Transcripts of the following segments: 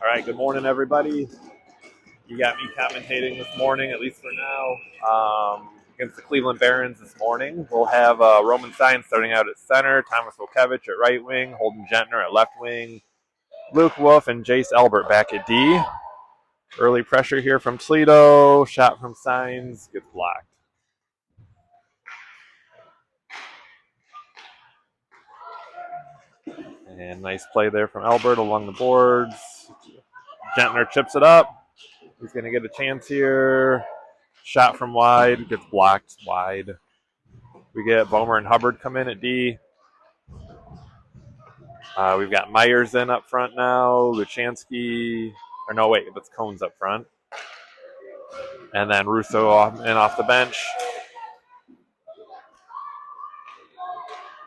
right, good morning, everybody. You got me commentating this morning, at least for now, against the Cleveland Barons this morning. We'll have Roman Stein starting out at center, Thomas Volkevich at right wing, Holden Gentner at left wing, Luke Wolf and Jace Albert back at D. Early pressure here from Toledo. Shot from Steins gets blocked. And nice play there from Albert along the boards. Gentner chips it up. He's going to get a chance here. Shot from wide, gets blocked wide. We get Bomer and Hubbard come in at D. We've got Myers in up front now. Luchansky, or no, wait, that's Cones up front. And then Russo off the bench.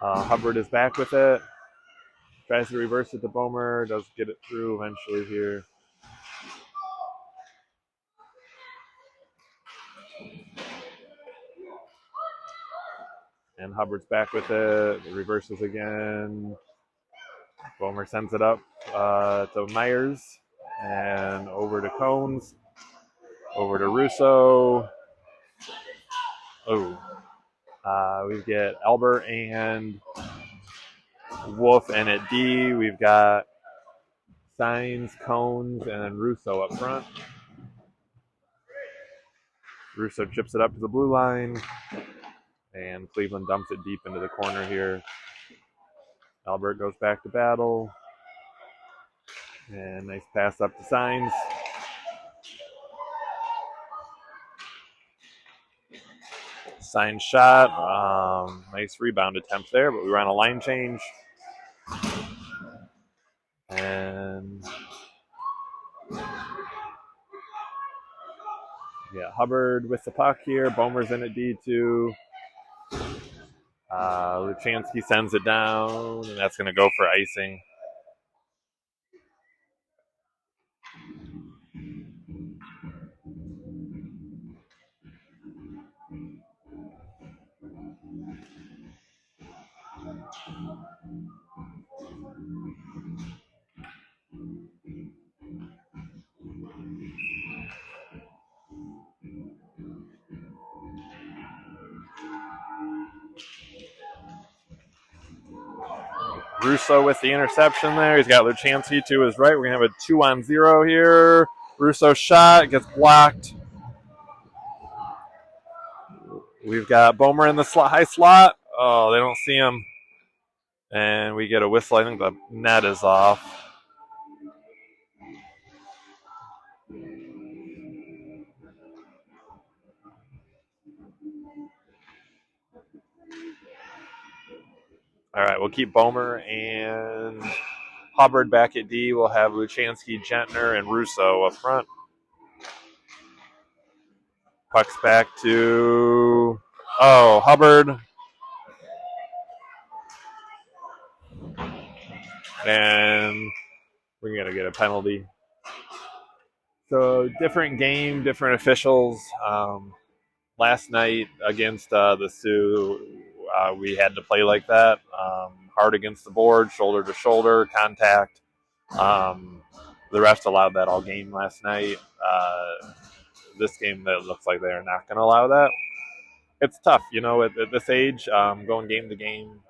Hubbard is back with it. Tries to reverse it to Bomer. Does get it through eventually here. And Hubbard's back with it. It reverses again. Bomer sends it up to Myers. And over to Cones. Over to Russo. We get Albert and Wolf, and at D, we've got Steins, Cones, and then Russo up front. Russo chips it up to the blue line, and Cleveland dumps it deep into the corner here. Albert goes back to battle, and nice pass up to Steins. Steins shot, nice rebound attempt there, but we ran a line change. And yeah, Hubbard with the puck here. Bomer's in at D2. Luchansky sends it down, and that's going to go for icing. Russo with the interception there. He's got Luchansky to his right. We're going to have a 2-on-0 here. Russo shot, gets blocked. We've got Bomer in the high slot. Oh, they don't see him. And we get a whistle. I think the net is off. All right, we'll keep Bomer and Hubbard back at D. We'll have Luchansky, Gentner, and Russo up front. Puck's back to Hubbard. And we're going to get a penalty. So different game, different officials. Last night against the Sioux, we had to play like that. Hard against the board, shoulder to shoulder, contact. The refs allowed that all game last night. This game, that looks like they're not going to allow that. It's tough, at this age, going game to game.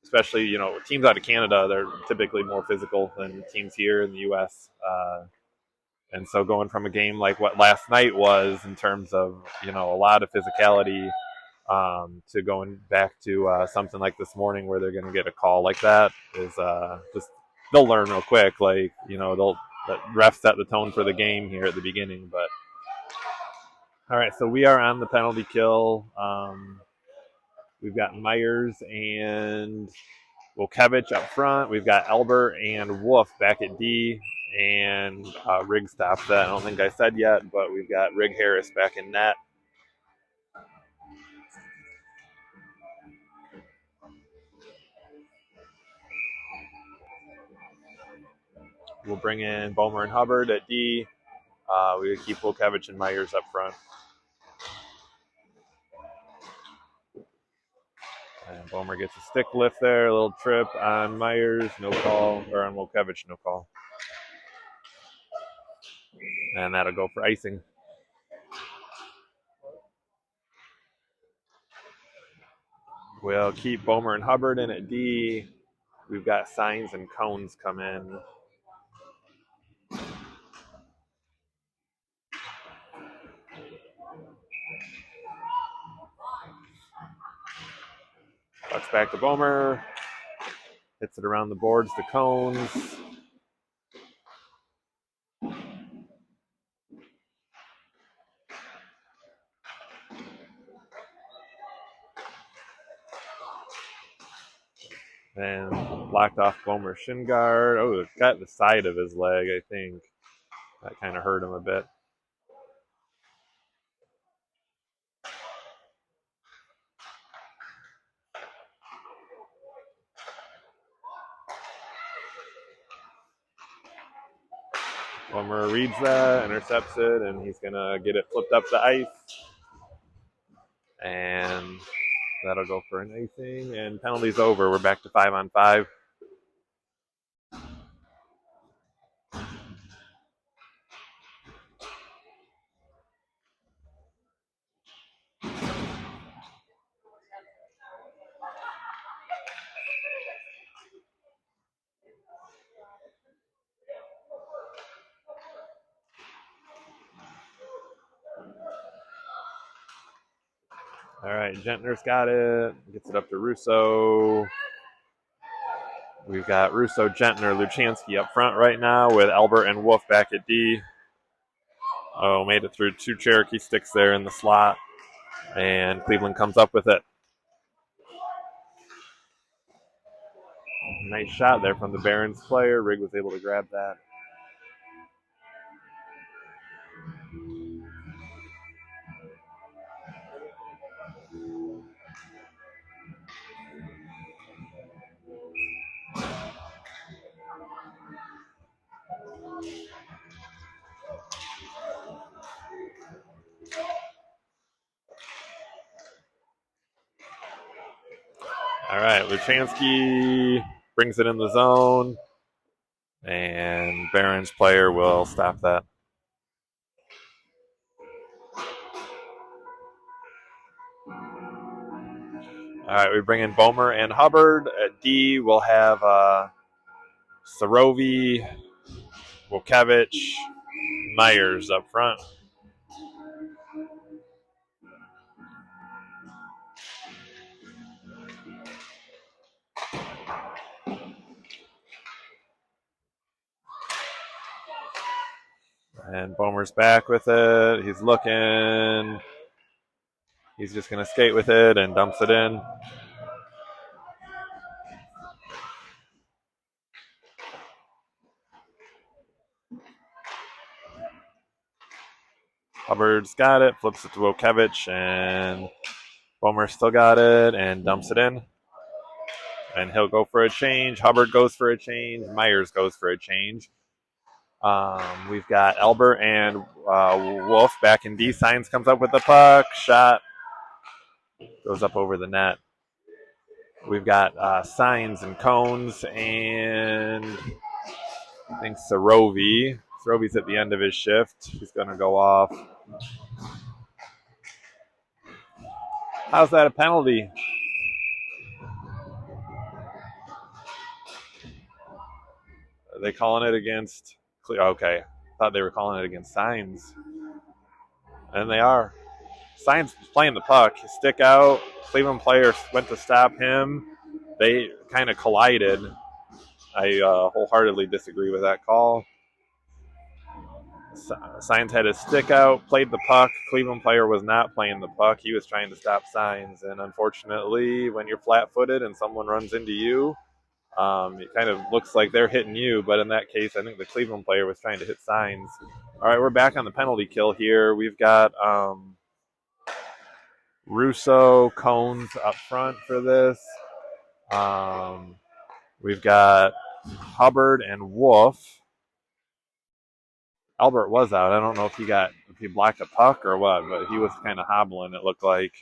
Especially, teams out of Canada, they're typically more physical than teams here in the U.S. And so going from a game like what last night was in terms of, a lot of physicality to going back to something like this morning where they're going to get a call like that is just they'll learn real quick. Like, the refs set the tone for the game here at the beginning. But all right, so we are on the penalty kill. We've got Myers and Volkevich up front. We've got Albert and Wolf back at D. And Rig stops that. I don't think I said yet, but we've got Rig Harris back in net. We'll bring in Bomer and Hubbard at D. We keep Volkevich and Myers up front. And Bomer gets a stick lift there, a little trip on Myers, no call, or on Volkevich, no call. And that'll go for icing. We'll keep Bomer and Hubbard in at D. We've got signs and cones come in. Pucks back to Bomer. Hits it around the boards to cones. And blocked off Bomer's shin guard. Oh, it got the side of his leg, I think. That kind of hurt him a bit. Bomer reads that, intercepts it, and he's going to get it flipped up the ice. And that'll go for an icing. And penalty's over. We're back to 5-on-5. All right, Gentner's got it. Gets it up to Russo. We've got Russo, Gentner, Luchansky up front right now with Albert and Wolf back at D. Oh, made it through 2 Cherokee sticks there in the slot. And Cleveland comes up with it. Nice shot there from the Barons player. Rigg was able to grab that. All right, Luchansky brings it in the zone, and Barons player will stop that. All right, we bring in Bomer and Hubbard. At D, we'll have Sarovi, Wokevich, Myers up front. And Bomer's back with it. He's looking. He's just going to skate with it and dumps it in. Hubbard's got it, flips it to Wokevich, and Bomer still got it and dumps it in. And he'll go for a change. Hubbard goes for a change. Myers goes for a change. We've got Albert and Wolf back in D. Signs comes up with the puck. Shot goes up over the net. We've got Signs and Cones and I think Sarovi. Sarovi's at the end of his shift. He's going to go off. How's that a penalty? Are they calling it against... Okay. Thought they were calling it against Signs. And they are. Signs playing the puck. Stick out. Cleveland player went to stop him. They kind of collided. I wholeheartedly disagree with that call. Signs had his stick out, played the puck. Cleveland player was not playing the puck. He was trying to stop Signs. And unfortunately, when you're flat-footed and someone runs into you, it kind of looks like they're hitting you. But in that case, I think the Cleveland player was trying to hit Signs. All right, we're back on the penalty kill here. We've got Russo, Cones up front for this. We've got Hubbard and Wolf. Albert was out. I don't know if he blocked a puck or what, but he was kind of hobbling, it looked like.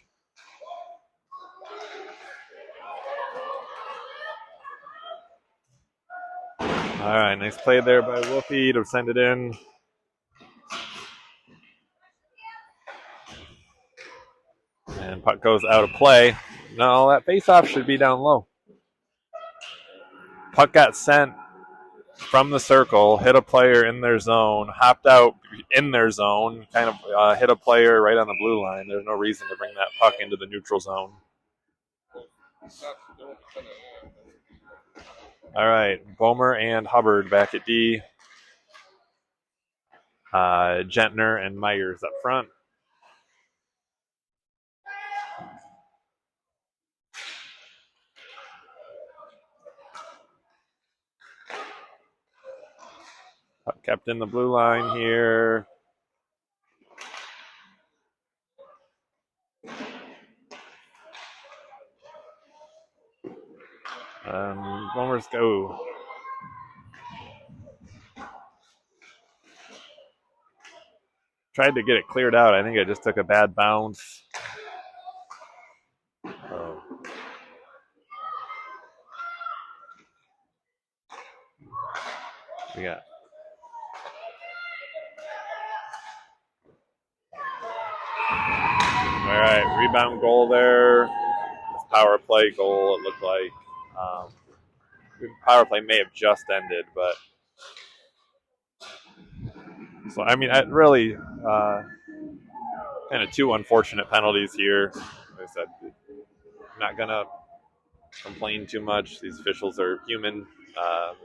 All right, nice play there by Wolfie to send it in. goes out of play. No, that face-off should be down low. Puck got sent from the circle, hit a player in their zone, hopped out in their zone, kind of hit a player right on the blue line. There's no reason to bring that puck into the neutral zone. All right, Bomer and Hubbard back at D. Gentner and Myers up front. Puck kept in the blue line here. Bomer's go. Tried to get it cleared out. I think it just took a bad bounce. Oh. We got all right, rebound goal there. Power play goal, it looked like. Power play may have just ended, but so I mean, really, kind of two unfortunate penalties here. Like I said, I'm not gonna complain too much. These officials are human.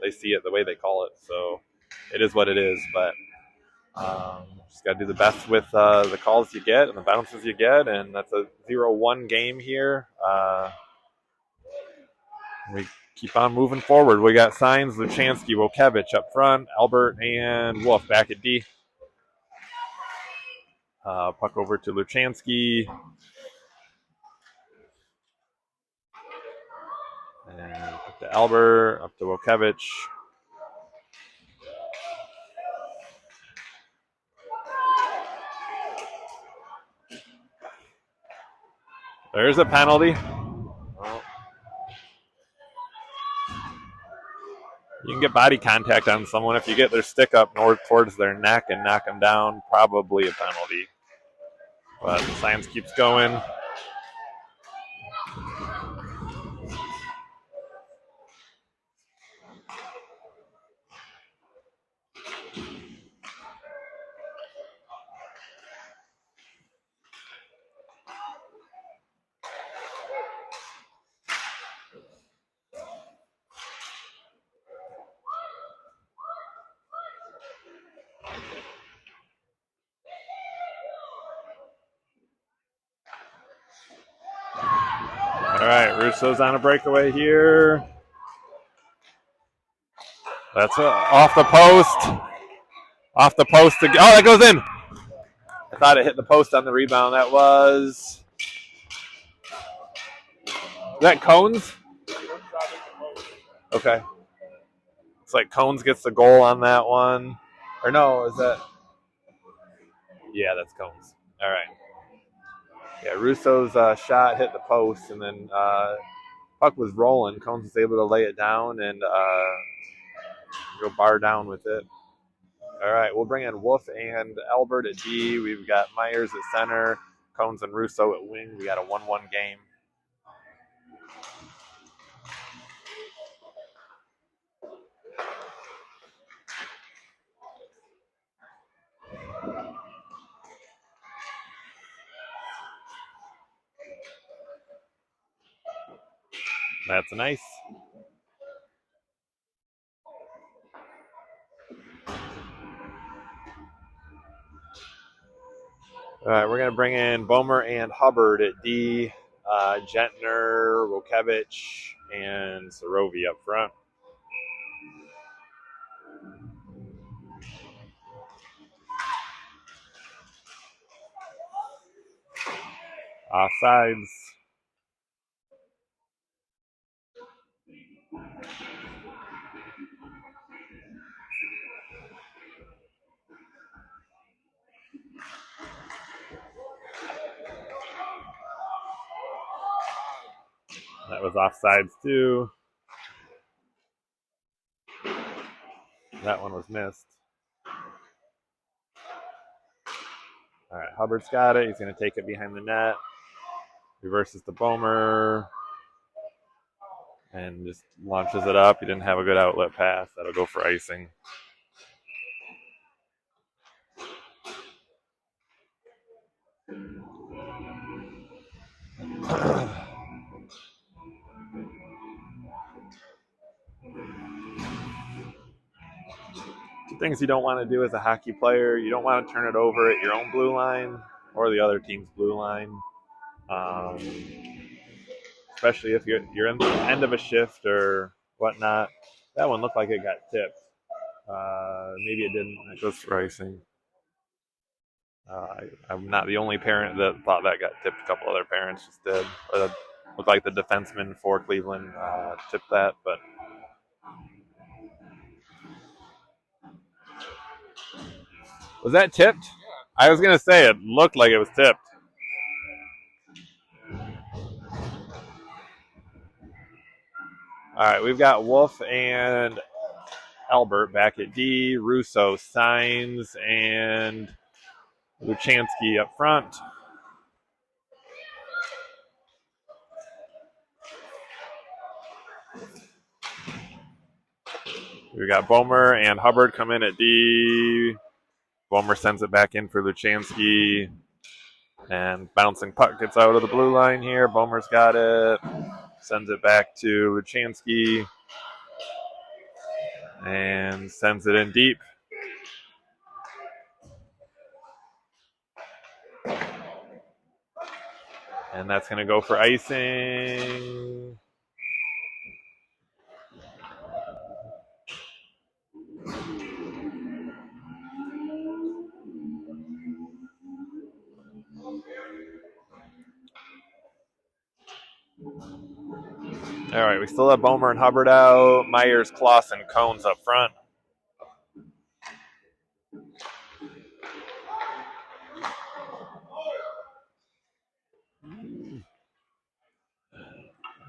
They see it the way they call it, so it is what it is. But just got to do the best with the calls you get and the bounces you get, and that's a 0-1 game here. We keep on moving forward. We got Signs, Luchansky, Wokevich up front, Albert and Wolf back at D. Puck over to Luchansky. And up to Albert, up to Wokevich. There's a penalty. You can get body contact on someone if you get their stick up north towards their neck and knock them down. Probably a penalty. But Science keeps going. All right, Russo's on a breakaway here. That's off the post. Off the post. Oh, that goes in. I thought it hit the post on the rebound. That was... Is that Cones? Okay. It's like Cones gets the goal on that one. Or no, is that... Yeah, that's Cones. All right. Yeah, Russo's shot hit the post, and then puck was rolling. Cones was able to lay it down and go bar down with it. All right, we'll bring in Wolf and Albert at D. We've got Myers at center, Cones and Russo at wing. We got a 1-1 game. That's nice. All right, we're going to bring in Bomer and Hubbard at D, Gentner, Wokevich, and Sorovi up front. Offsides. That was offsides too. That one was missed. All right, Hubbard's got it. He's going to take it behind the net. Reverses to Bomer and just launches it up. He didn't have a good outlet pass. That'll go for icing. Two things you don't want to do as a hockey player: you don't want to turn it over at your own blue line or the other team's blue line, especially if you're in the end of a shift or whatnot. That one looked like it got tipped. Maybe it didn't. It goes for icing. I'm not the only parent that thought that got tipped. A couple other parents just did. Looked like the defenseman for Cleveland tipped that, but was that tipped? I was gonna say it looked like it was tipped. All right, we've got Wolf and Albert back at D. Russo, Signs, and Luchansky up front. We've got Bomer and Hubbard come in at D. Bomer sends it back in for Luchansky. And bouncing puck gets out of the blue line here. Bomer's got it. Sends it back to Luchansky. And sends it in deep. And that's going to go for icing. All right, we still have Bomer and Hubbard out. Myers, Clausen, Cones up front.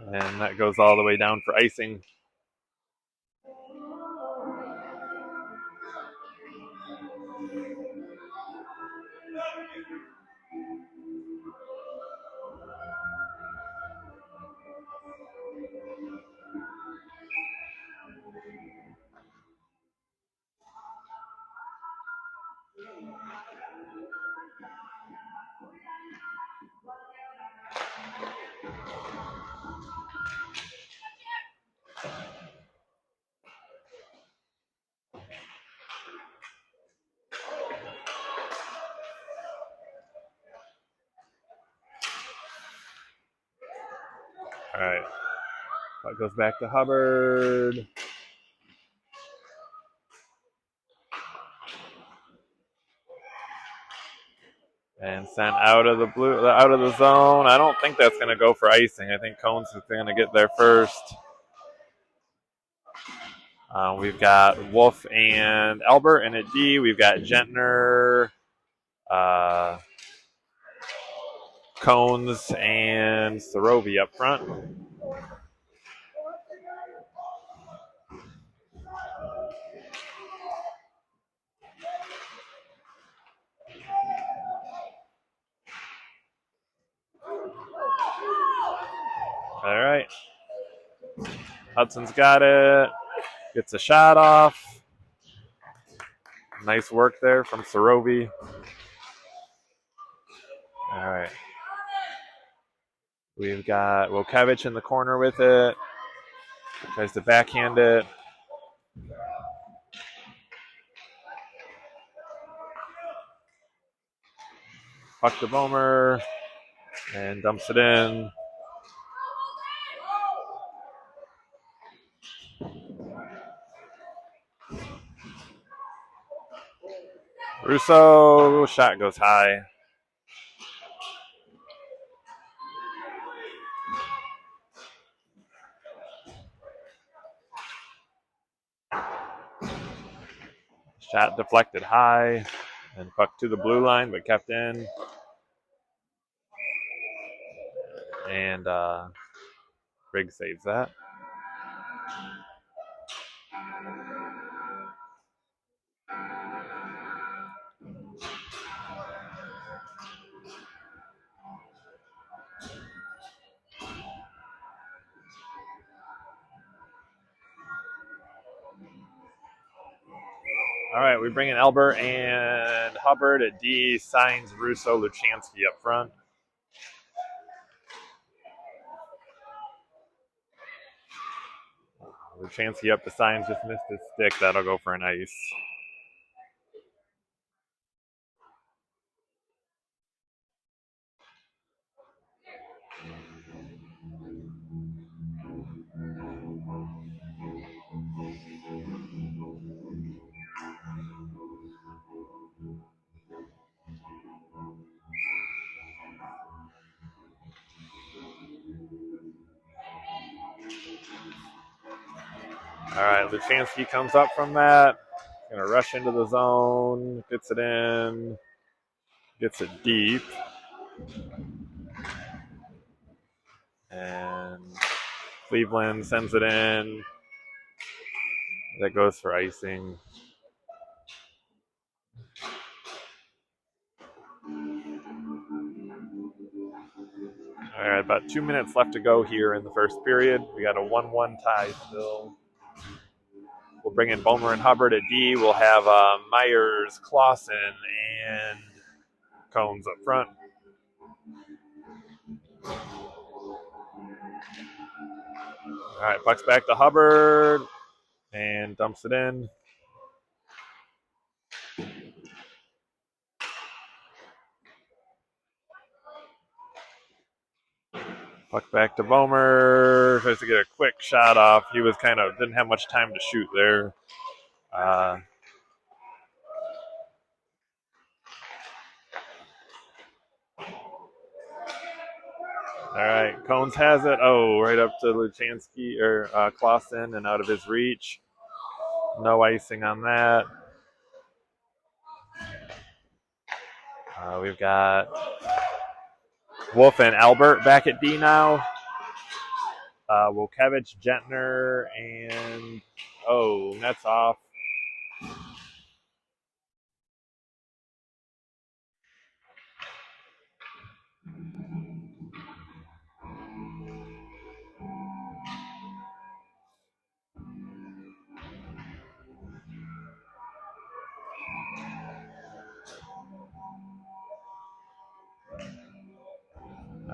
And that goes all the way down for icing. All right. That goes back to Hubbard. And sent out of the zone. I don't think that's going to go for icing. I think Cones is going to get there first. We've got Wolf and Albert in at D. We've got Gentner, Cones, and Sorovi up front. All right. Hudson's got it. Gets a shot off. Nice work there from Sorovi. All right. We've got Wojciech in the corner with it. Tries to backhand it. Puck to Bomer. And dumps it in. Russo, shot goes high. Shot deflected high. And puck to the blue line, but kept in. And Briggs saves that. All right, we bring in Albert and Hubbard at D, signs Russo, Luchansky up front. Luchansky up the signs, just missed his stick. That'll go for an ice. All right, Luchansky comes up from that. Gonna rush into the zone, gets it in, gets it deep. And Cleveland sends it in. That goes for icing. All right, about 2 minutes left to go here in the first period. We got a 1-1 tie still. We'll bring in Bomer and Hubbard at D. We'll have Myers, Clausen, and Combs up front. All right, puck's back to Hubbard and dumps it in. Puck back to Bomer. Tries to get a quick shot off. He was didn't have much time to shoot there. All right, Cones has it. Oh, right up to Luchansky or Clausen and out of his reach. No icing on that. We've got Wolf and Albert back at D now. Wilkevich, Gentner, and net's off.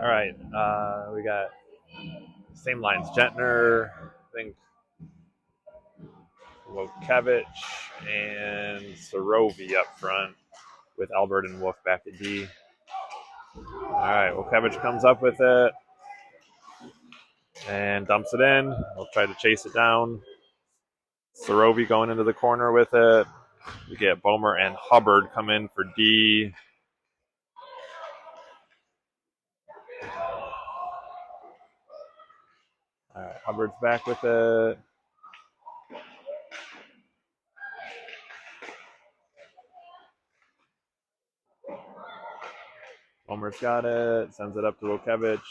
All right, we got same lines. Gentner, I think Wilkevich, and Sorovi up front with Albert and Wolf back at D. All right, Wilkevich comes up with it and dumps it in. We'll try to chase it down. Sorovi going into the corner with it. We get Bomer and Hubbard come in for D. All right, Hubbard's back with it. Bomer's got it. Sends it up to Wilkevich.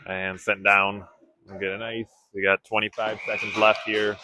And sent down. We'll get an ice. We got 25 seconds left here.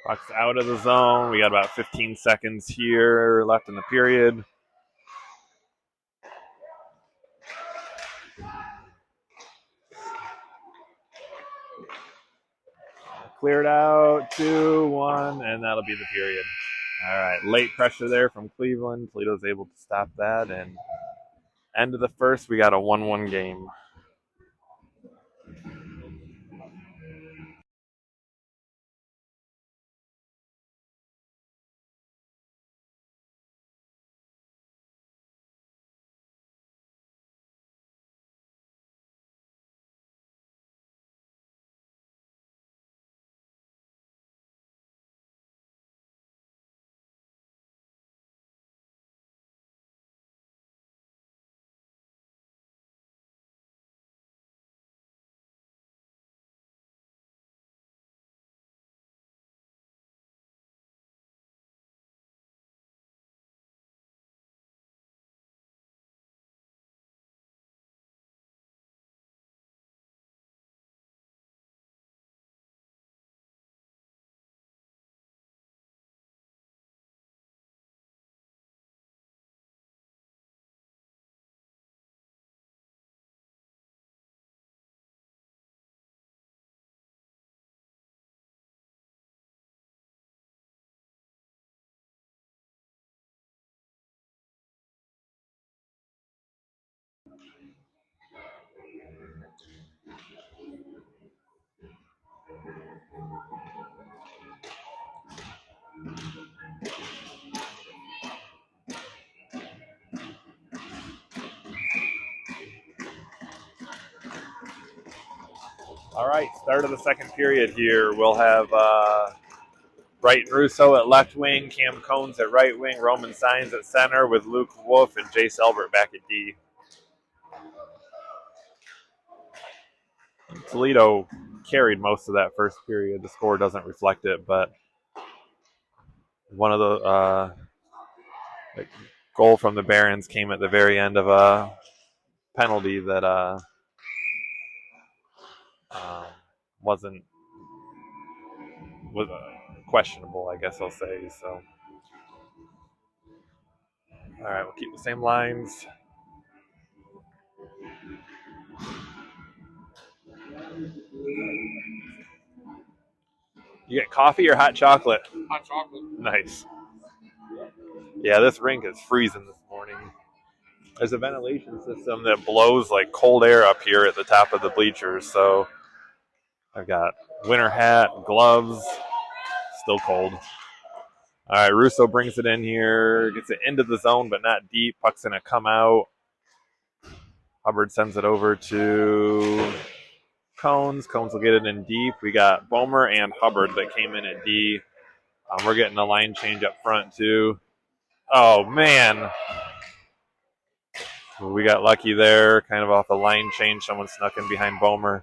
Puck's out of the zone. We got about 15 seconds here left in the period. Cleared out, 2-1, and that'll be the period. All right, late pressure there from Cleveland. Toledo's able to stop that, and end of the first, we got a 1-1 game. All right, start of the second period here. We'll have Brighton Russo at left wing, Cam Cones at right wing, Roman Signs at center with Luke Wolf and Jace Albert back at D. Toledo carried most of that first period. The score doesn't reflect it, but one of the goal from the Barons came at the very end of a penalty that was questionable, I guess I'll say. So, all right, we'll keep the same lines. You get coffee or hot chocolate? Hot chocolate. Nice. Yeah, this rink is freezing this morning. There's a ventilation system that blows like cold air up here at the top of the bleachers, so I've got winter hat, gloves, still cold. All right, Russo brings it in here, gets it into the zone, but not deep. Puck's going to come out. Hubbard sends it over to Cones. Cones will get it in deep. We got Bomer and Hubbard that came in at D. We're getting a line change up front, too. Oh, man. We got lucky there, kind of off a line change. Someone snuck in behind Bomer.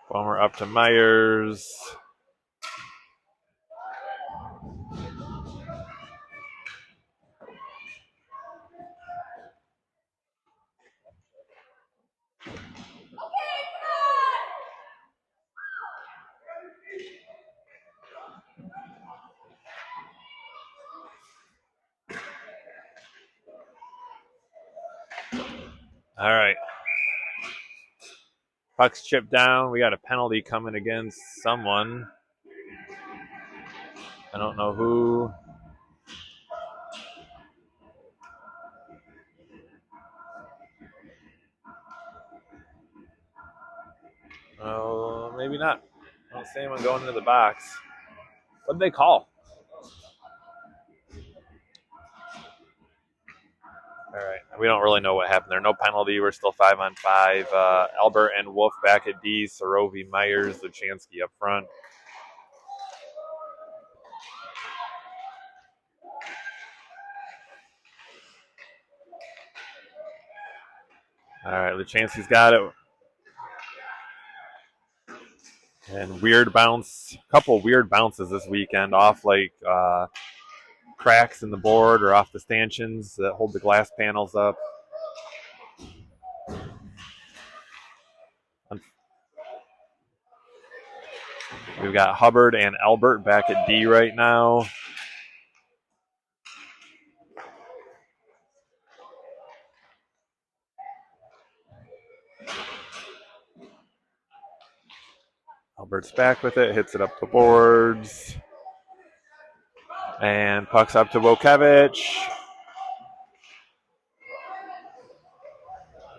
Bomer up to Myers. All right. Puck's chipped down. We got a penalty coming against someone. I don't know who. Oh, maybe not. I don't see anyone going into the box. What did they call? All right. We don't really know what happened there. No penalty. We're still 5-on-5. Albert and Wolf back at D. Sorovi, Myers, Luchansky up front. All right. Luchansky's got it. And weird bounce. A couple weird bounces this weekend off like cracks in the board or off the stanchions that hold the glass panels up. We've got Hubbard and Albert back at D right now. Albert's back with it, hits it up the boards. And puck's up to Wojciech.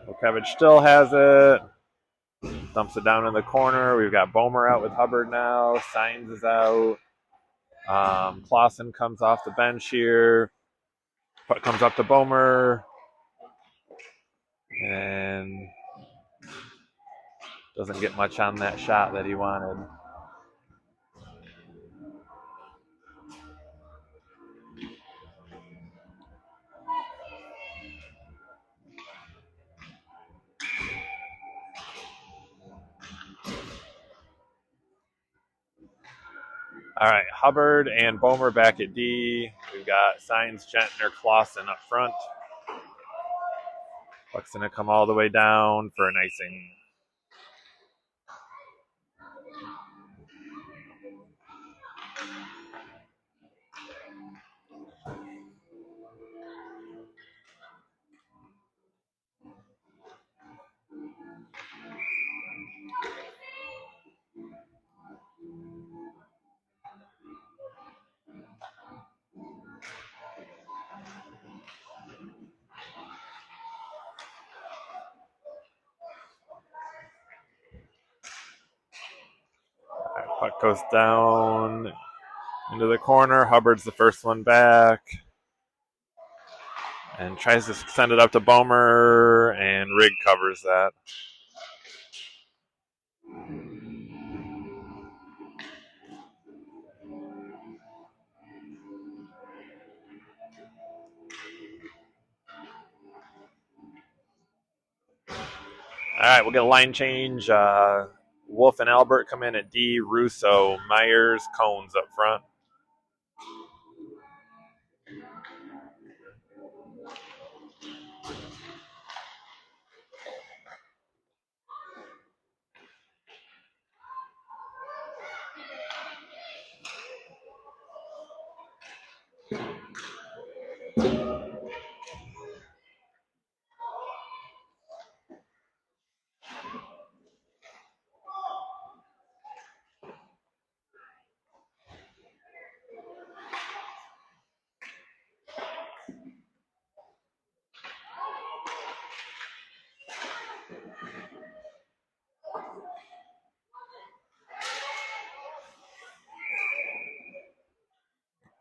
Wojciech still has it. Dumps it down in the corner. We've got Bomer out with Hubbard now. Signs is out. Clausen comes off the bench here. Puck comes up to Bomer. And doesn't get much on that shot that he wanted. All right, Hubbard and Bomer back at D. We've got Signs, Gentner, Clausen up front. Puck's going to come all the way down for an icing. Puck goes down into the corner. Hubbard's the first one back. And tries to send it up to Bomer, and Rig covers that. All right, we'll get a line change. Wolf and Albert come in at D. Russo, Myers, Cones up front.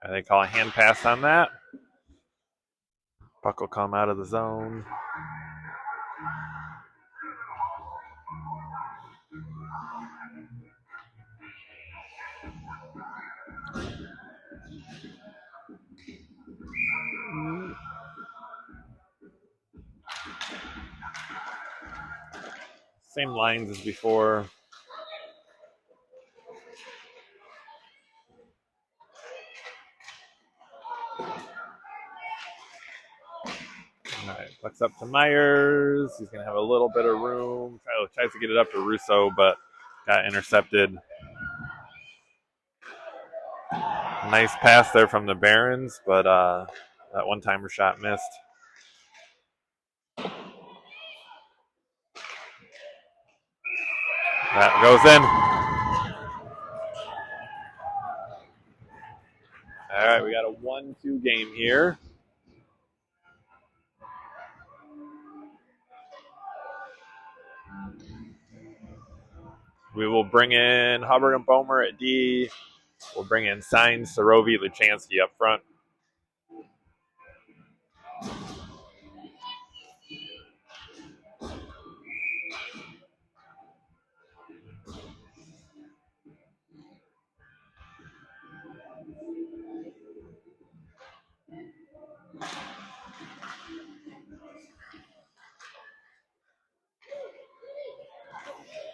And they call a hand pass on that. Puck will come out of the zone. Same lines as before. All right, puck's up to Myers. He's going to have a little bit of room. Tries to get it up to Russo, but got intercepted. Nice pass there from the Barons, but that one-timer shot missed. That goes in. All right, we got a 1-2 game here. We will bring in Hubbard and Bomer at D. We'll bring in Sainz, Sorovi, Luchansky up front.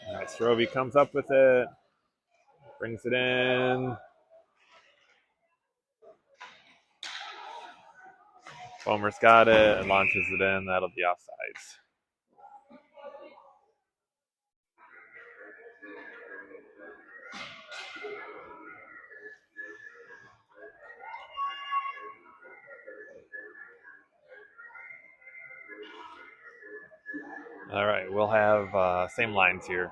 All right, Sorovi comes up with it, brings it in. Bomer's got it and launches it in. That'll be offsides. All right, we'll have same lines here.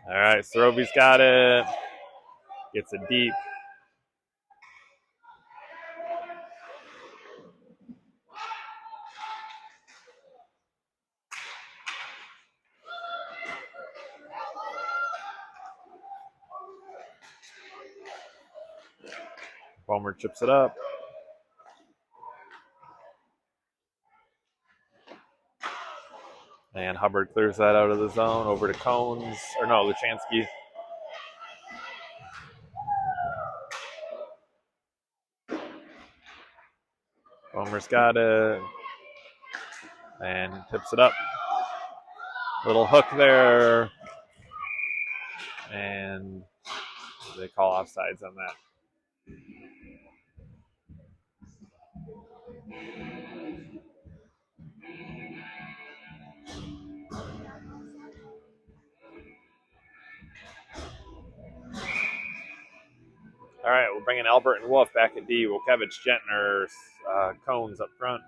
All right, Sorovi's got it. Gets it deep. Bomer chips it up. And Hubbard clears that out of the zone over to Cones. Or no, Luchansky. Bomer's got it. And tips it up. Little hook there. And they call offsides on that. All right, we'll bring in Albert and Wolf back at D. Wilkevich, Gentner, Cones up front.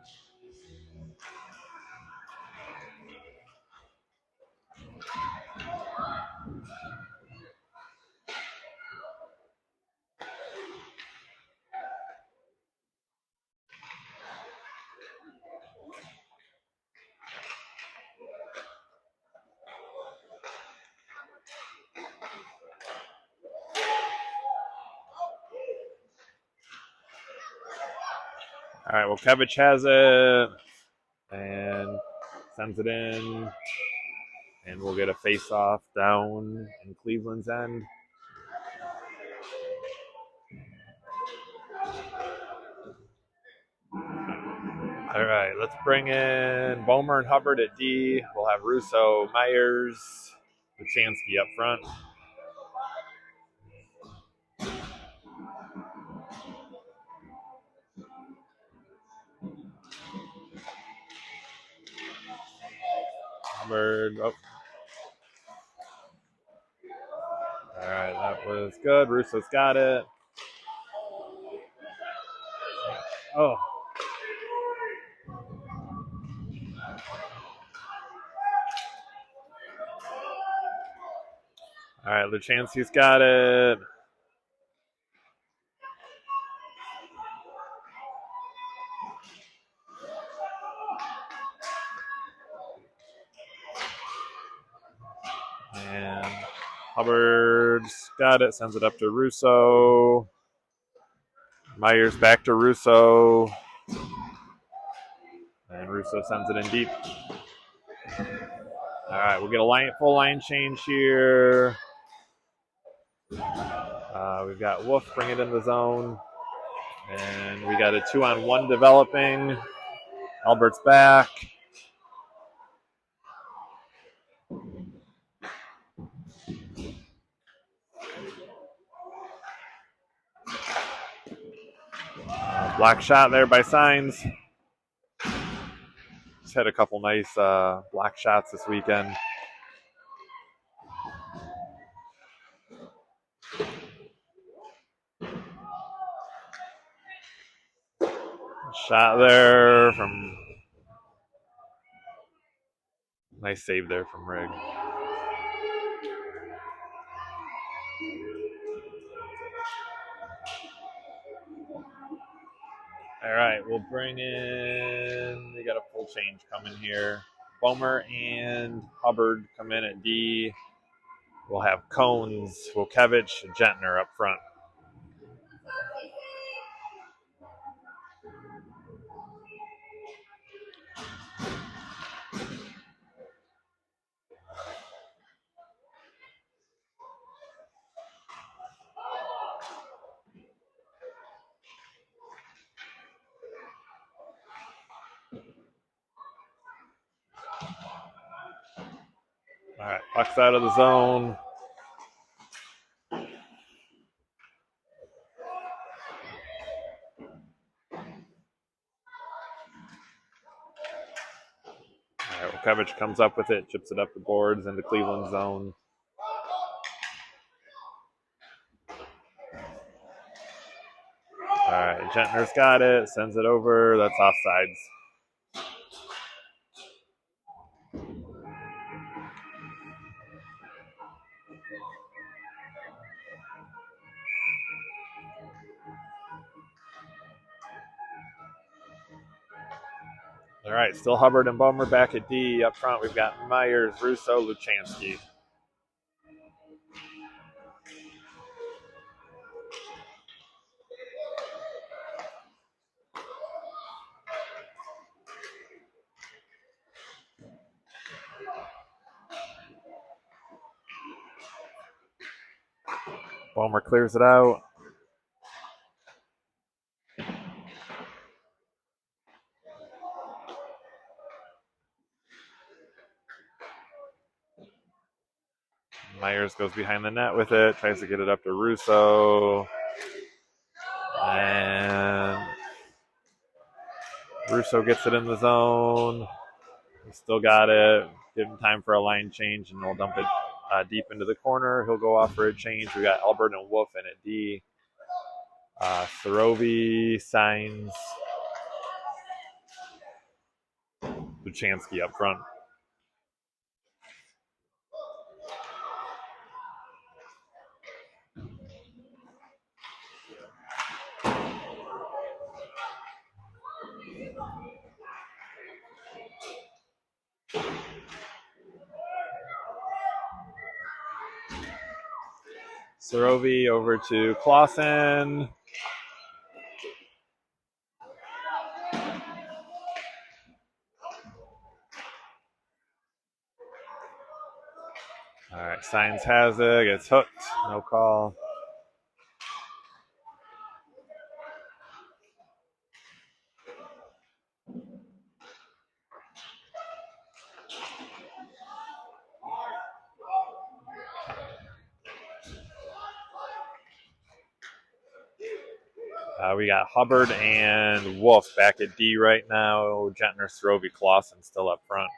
All right, well, Kevich has it and sends it in, and we'll get a face-off down in Cleveland's end. All right, let's bring in Bomer and Hubbard at D. We'll have Russo, Myers, Luchansky up front. Hubbard. Oh. All right, that was good. Russo's got it. Oh. All right, Luchansky's got it. And Hubbard's got it, sends it up to Russo. Myers back to Russo. And Russo sends it in deep. All right, we'll get a full line change here. We've got Wolf bring it in the zone. And we got a 2-on-1 developing. Albert's back. Block shot there by Signs. Just had a couple nice block shots this weekend. Shot there from... Nice save there from Rigg. All right, we'll bring in... We got a full change coming here. Bomer and Hubbard come in at D. We'll have Cones, Wilkevich, and Gentner up front. All right, puck's out of the zone. All right, Wilkevich comes up with it, chips it up the boards into Cleveland zone. All right, Gentner's got it, sends it over. That's offsides. All right, still Hubbard and Bomer back at D. Up front, we've got Myers, Russo, Luchansky. Bomer clears it out. Myers goes behind the net with it, tries to get it up to Russo. And Russo gets it in the zone. He's still got it. Give him time for a line change, and we'll dump it deep into the corner. He'll go off for a change. We got Albert and Wolf in at D. Sorovi, Signs, Luchansky up front. Sorovi over to Clausen. All right, Signs has it. Gets hooked. No call. We got Hubbard and Wolf back at D right now. Gentner, Srovey, Clausen still up front.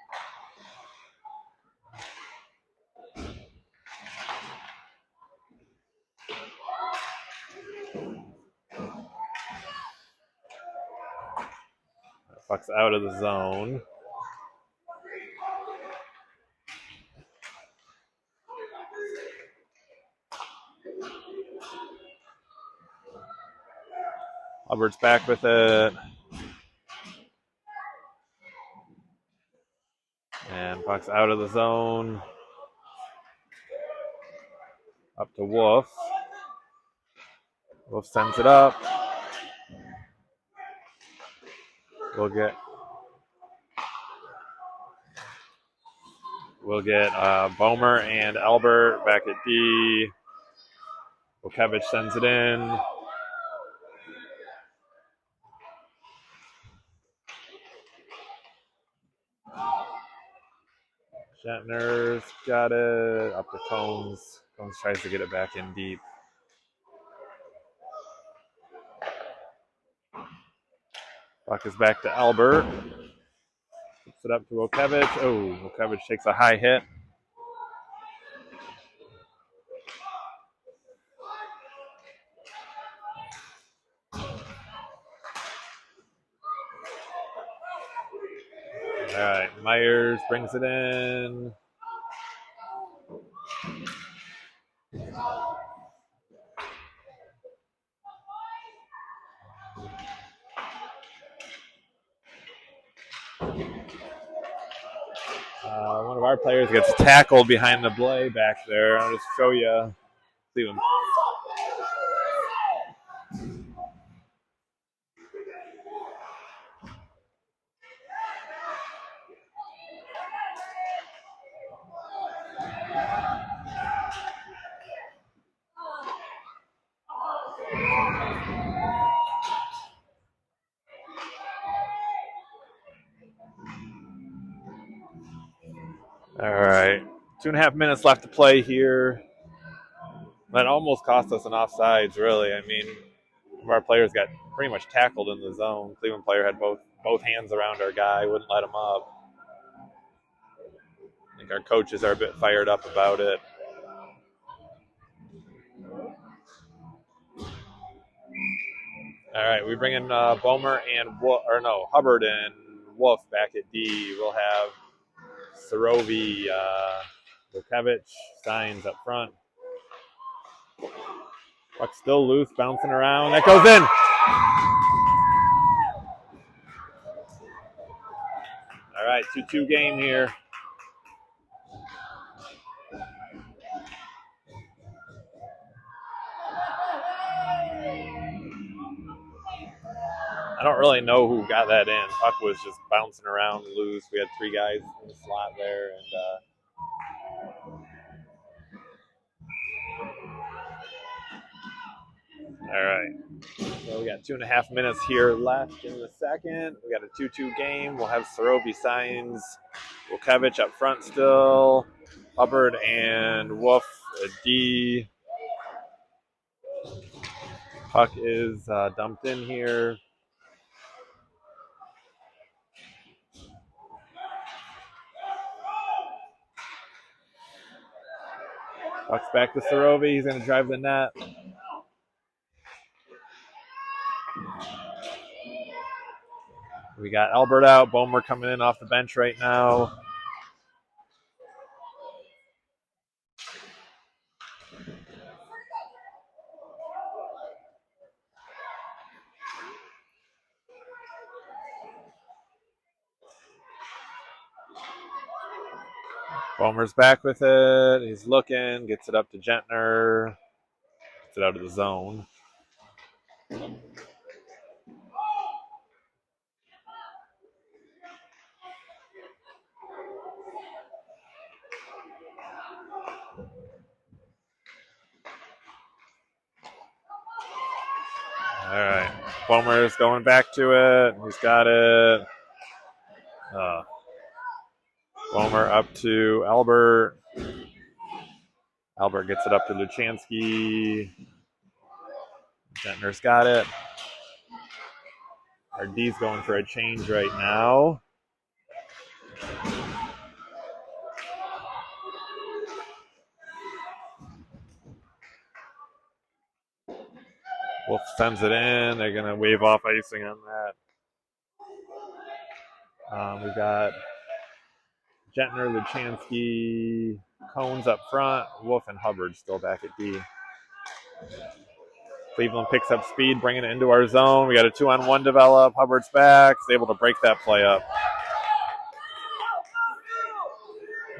Puck's out of the zone. Hubbard's back with it. And puck's out of the zone. Up to Wolf. Wolf sends it up. We'll get Bomer and Albert back at D. Vukevich sends it in. Gentner's got it. Up to Combs. Combs tries to get it back in deep. Puck is back to Albert. Puts it up to Vukevich. Oh, Vukevich takes a high hit. All right, Myers brings it in. One of our players gets tackled behind the blade back there. I'll just show you. See them. All right. 2.5 minutes left to play here. That almost cost us an offsides, really. I mean, our players got pretty much tackled in the zone. Cleveland player had both hands around our guy, wouldn't let him up. I think our coaches are a bit fired up about it. All right, we bring in Bomer and Hubbard and Wolf back at D. We'll have Srovey, Vukevich, Signs up front. Puck still loose, bouncing around. That goes in. All right, 2-2 game here. I don't really know who got that in. Puck was just bouncing around loose. We had 3 guys in the slot there, and all right. So we got 2.5 minutes here left in the second. We got a 2-2 game. We'll have Srovey, Signs, Vukevich up front still. Hubbard and Wolf at D. Puck is dumped in here. Puck's back to Srovey. He's going to drive the net. We got Albert out. Bomer coming in off the bench right now. Bomer's back with it. He's looking. Gets it up to Gentner. Gets it out of the zone. right. Bomer's going back to it. He's got it. Bomer up to Albert. Albert gets it up to Luchansky. Gentner's got it. Our D's going for a change right now. Wolf sends it in. They're going to wave off icing on that. We've got Gentner, Luchansky, Cones up front. Wolf and Hubbard still back at D. Cleveland picks up speed, bringing it into our zone. We got a 2-on-1 develop. Hubbard's back. He's able to break that play up.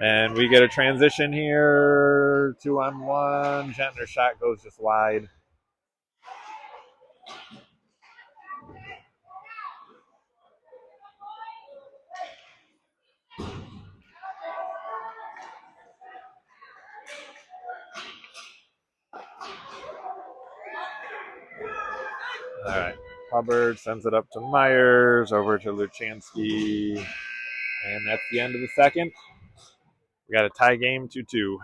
And we get a transition here. 2-on-1. Gentner's shot goes just wide. All right. Hubbard sends it up to Myers, over to Luchansky. And that's the end of the second. We got a tie game, 2-2.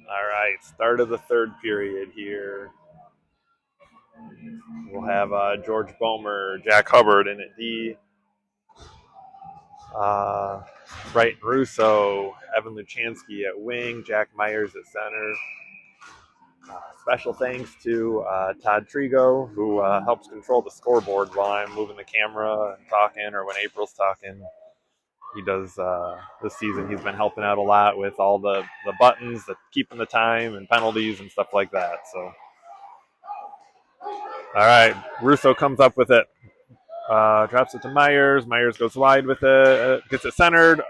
All right, start of the third period here. We'll have George Bomer, Jack Hubbard in at D. Brighton Russo, Evan Luchansky at wing, Jack Myers at center. Special thanks to Todd Trigo, who helps control the scoreboard while I'm moving the camera and talking, or when April's talking. He does this season. He's been helping out a lot with all the buttons, keeping the time and penalties and stuff like that. So, all right, Russo comes up with it, drops it to Myers. Myers goes wide with it, gets it centered.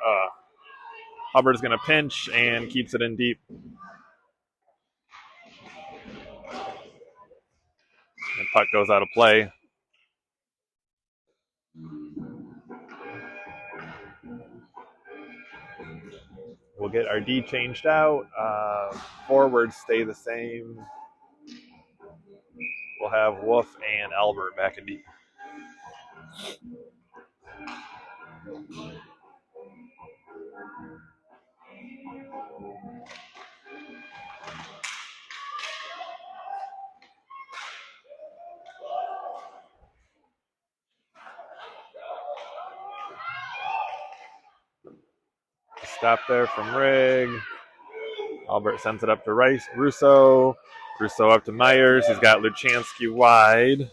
Hubbard's going to pinch and keeps it in deep. The puck goes out of play. We'll get our D changed out. Forwards stay the same. We'll have Wolf and Albert back in D. Stop there from Rigg. Albert sends it up to Russo. Russo up to Myers. He's got Luchansky wide.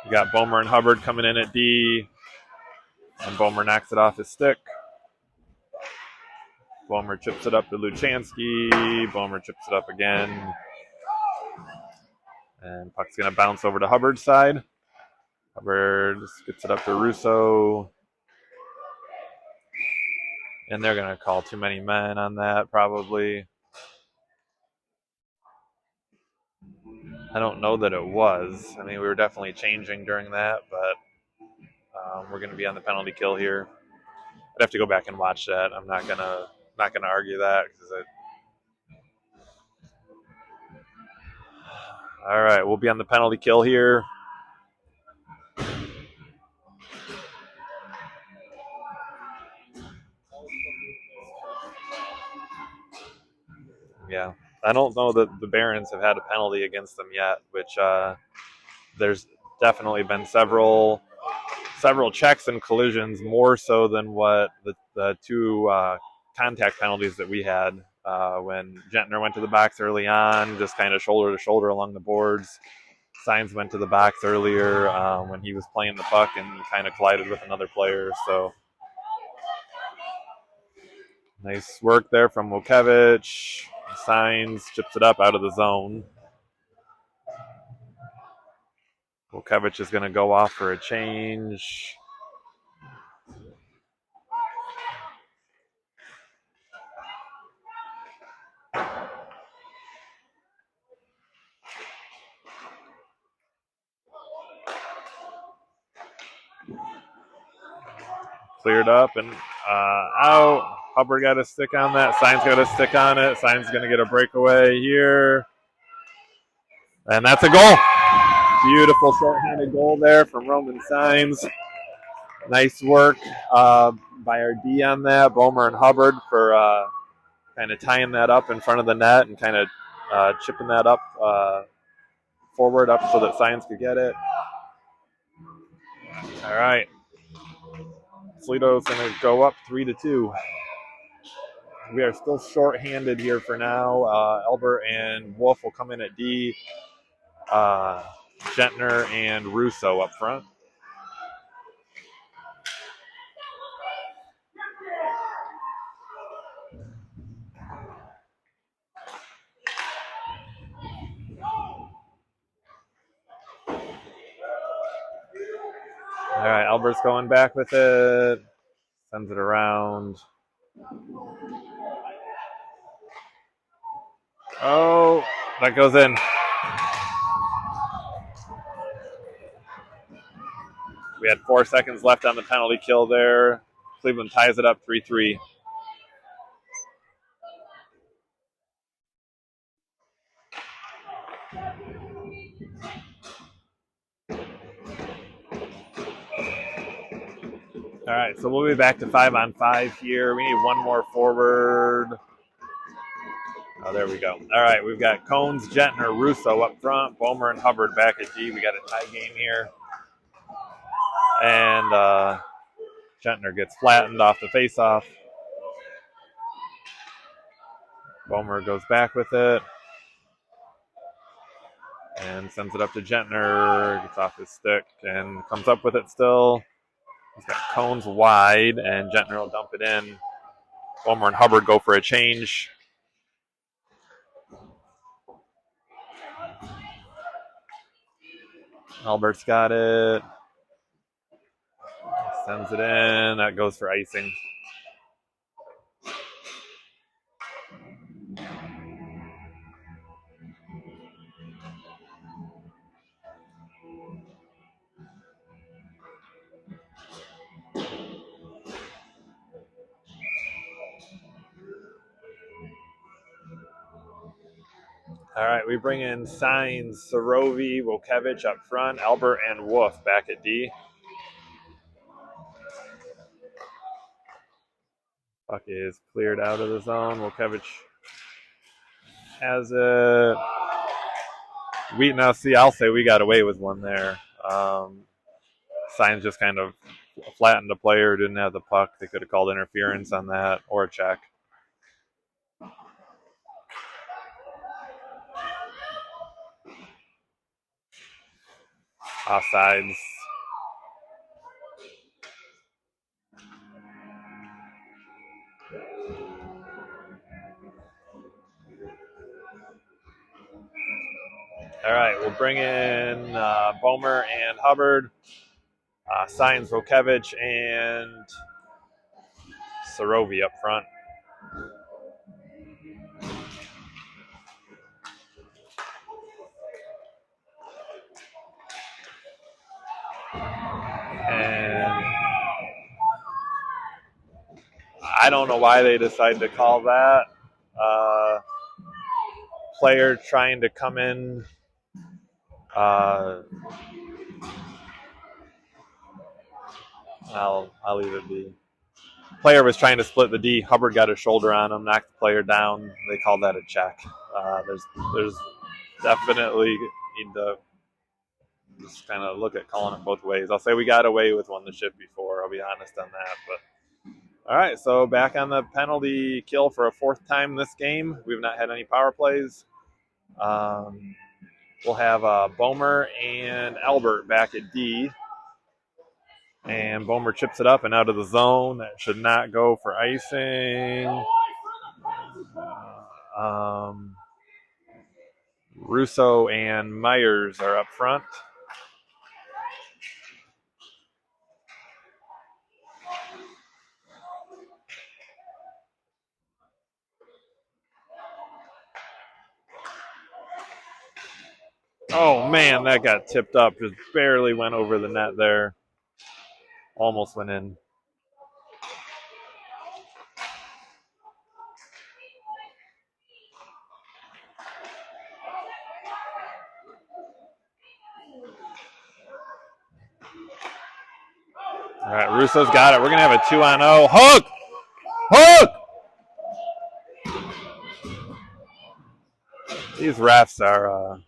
We got Bomer and Hubbard coming in at D. And Bomer knocks it off his stick. Bomer chips it up to Luchansky. Bomer chips it up again. And puck's going to bounce over to Hubbard's side. Hubbard gets it up to Russo. And they're going to call too many men on that, probably. I don't know that it was. I mean, we were definitely changing during that, but we're going to be on the penalty kill here. I'd have to go back and watch that. I'm not gonna argue that because All right, we'll be on the penalty kill here. Yeah, I don't know that the Barons have had a penalty against them yet, which there's definitely been several checks and collisions, more so than what the two contact penalties that we had when Gentner went to the box early on, just kind of shoulder to shoulder along the boards. Signs went to the box earlier when he was playing the puck and kind of collided with another player. So nice work there from Wojciech. Signs chips it up out of the zone. Wojciech is going to go off for a change. Cleared up and out. Hubbard got a stick on that. Signs got a stick on it. Signs going to get a breakaway here. And that's a goal. Beautiful short-handed goal there from Roman Signs. Nice work by our D on that, Bomer and Hubbard, for kind of tying that up in front of the net and kind of chipping that up forward up so that Signs could get it. All right. Toledo's going to go up 3-2. We are still short-handed here for now. Albert and Wolf will come in at D. Gentner and Russo up front. All right, Albert's going back with it. Sends it around. Oh, that goes in. We had 4 seconds left on the penalty kill there. Cleveland ties it up 3-3. All right, so we'll be back to 5-on-5 here. We need one more forward. Oh, there we go. All right, we've got Cones, Gentner, Russo up front, Bomer and Hubbard back at D. We got a tie game here. And Gentner gets flattened off the faceoff. Bomer goes back with it. And sends it up to Gentner. Gets off his stick and comes up with it still. He's got Cones wide, and Gentner will dump it in. Bomer and Hubbard go for a change. Albert's got it. Sends it in. That goes for icing. All right, we bring in Signs, Sorovi, Wojciech up front, Albert and Wolf back at D. Puck is cleared out of the zone. Wojciech has it. I'll say we got away with one there. Signs just kind of flattened a player, didn't have the puck. They could have called interference on that or a check. Offsides. All right, we'll bring in Bomer and Hubbard, Signs, Wojciech, and Sorovi up front. And I don't know why they decided to call that. Player trying to come in Uh, I'll leave it be. Player was trying to split the D. Hubbard got his shoulder on him, knocked the player down. They called that a check. There's definitely need to just kind of look at calling it both ways. I'll say we got away with one the shift before. I'll be honest on that. But all right, so back on the penalty kill for a fourth time this game. We've not had any power plays. We'll have Bomer and Albert back at D. And Bomer chips it up and out of the zone. That should not go for icing. Russo and Myers are up front. Oh, man, that got tipped up. Just barely went over the net there. Almost went in. All right, Russo's got it. We're going to have a 2-on-0. Hook! Hook! These refs are...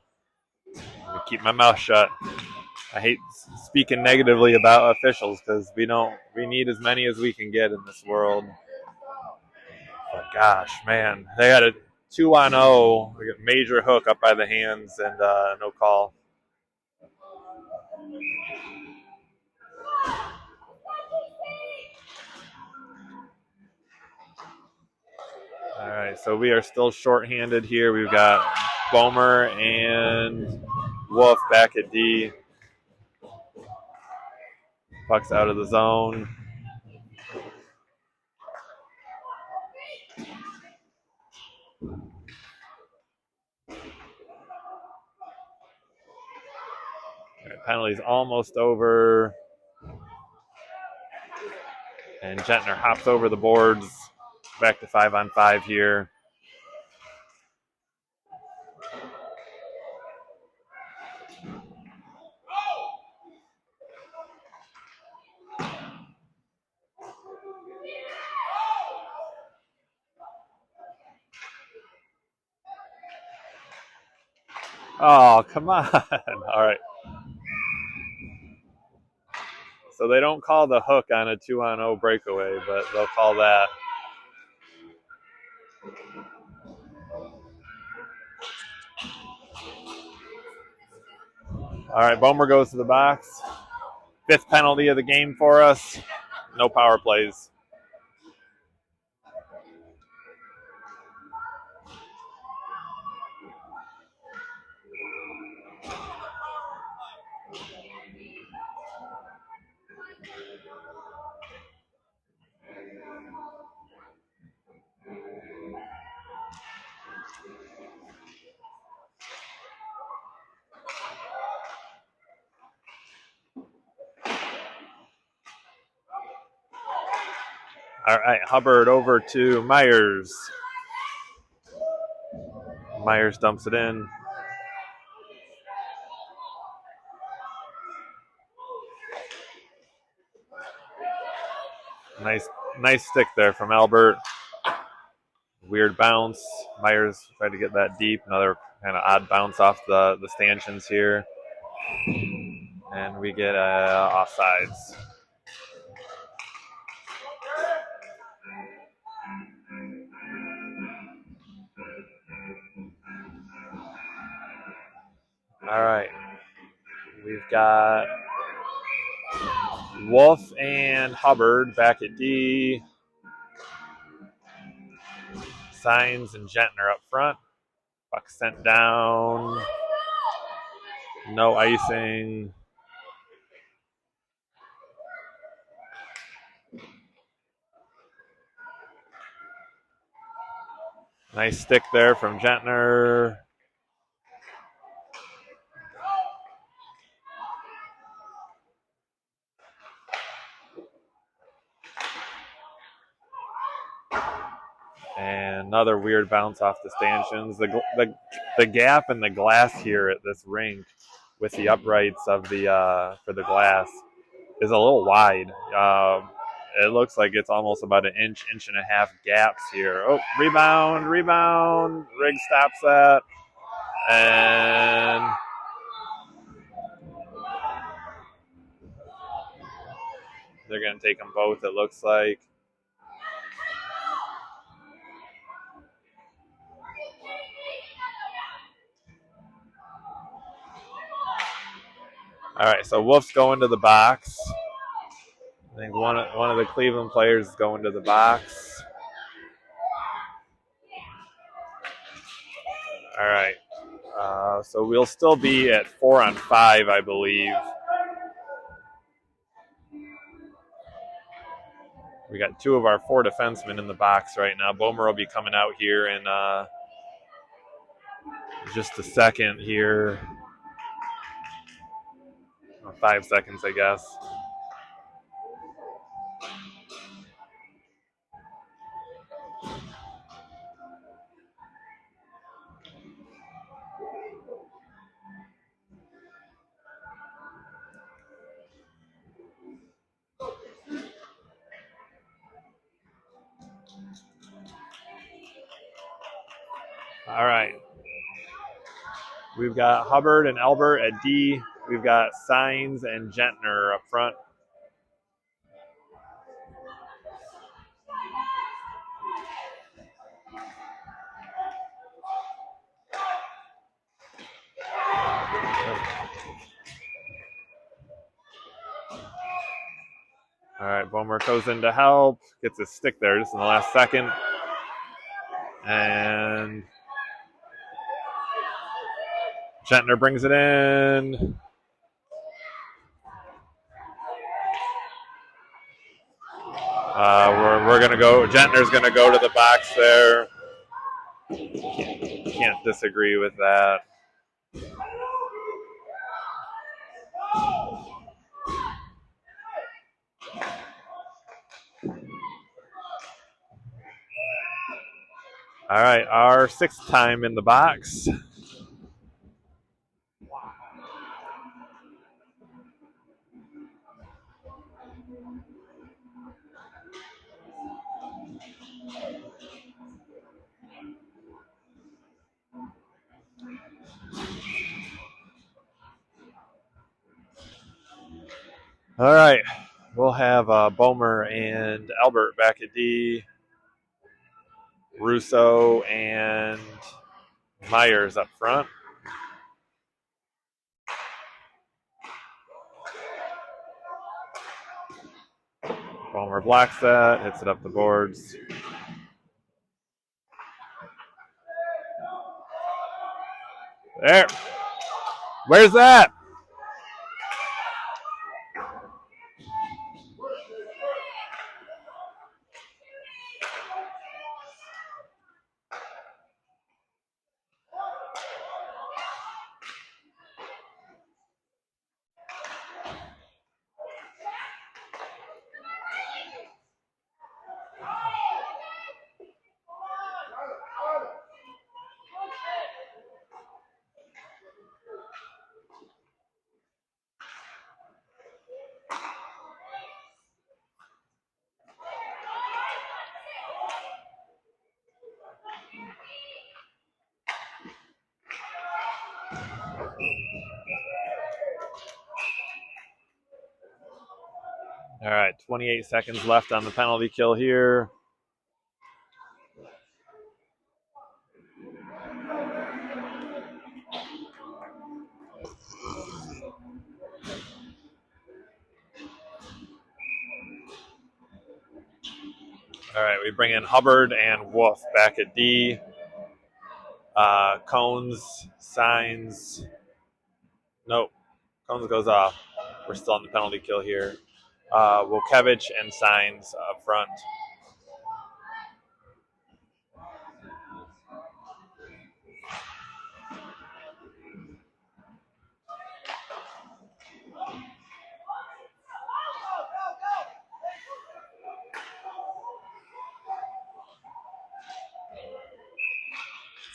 keep my mouth shut. I hate speaking negatively about officials because we need as many as we can get in this world. But gosh, man, they had a 2-on-0. We got major hook up by the hands and no call. All right, so we are still shorthanded here. We've got Bomer and Wolf back at D. Puck's out of the zone. Right, penalty's almost over. And Gentner hops over the boards. Back to 5-on-5 here. Oh, come on. All right. So they don't call the hook on a 2-on-0 breakaway, but they'll call that. All right, Bomer goes to the box. 5th penalty of the game for us. No power plays. All right, Hubbard over to Myers. Myers dumps it in. Nice stick there from Albert. Weird bounce. Myers tried to get that deep. Another kind of odd bounce off the stanchions here. And we get offsides. All right. We've got Wolf and Hubbard back at D. Signs and Gentner up front. Puck sent down. No icing. Nice stick there from Gentner. And another weird bounce off the stanchions. The gap in the glass here at this rink with the uprights of the for the glass is a little wide. It looks like it's almost about an inch and a half gaps here. Oh, rebound. Riggs stops that. And they're going to take them both, it looks like. All right, so Wolf's going to the box. I think one of the Cleveland players is going to the box. All right. So we'll still be at 4-on-5, I believe. We got 2 of our 4 defensemen in the box right now. Bomer will be coming out here in just a second here. 5 seconds, I guess. All right. We've got Hubbard and Albert at D. We've got Signs and Gentner up front. All right, Bomer goes in to help. Gets his stick there just in the last second. And Gentner brings it in. We're going to go. Gentner's going to go to the box there. Can't disagree with that. All right, our 6th time in the box. All right, we'll have Bomer and Albert back at D. Russo and Myers up front. Bomer blocks that, hits it up the boards. There. Where's that? All right, 28 seconds left on the penalty kill here. All right, we bring in Hubbard and Wolf back at D. Cones, Signs. Nope, Cones goes off. We're still on the penalty kill here. Wojciech and Signs up front.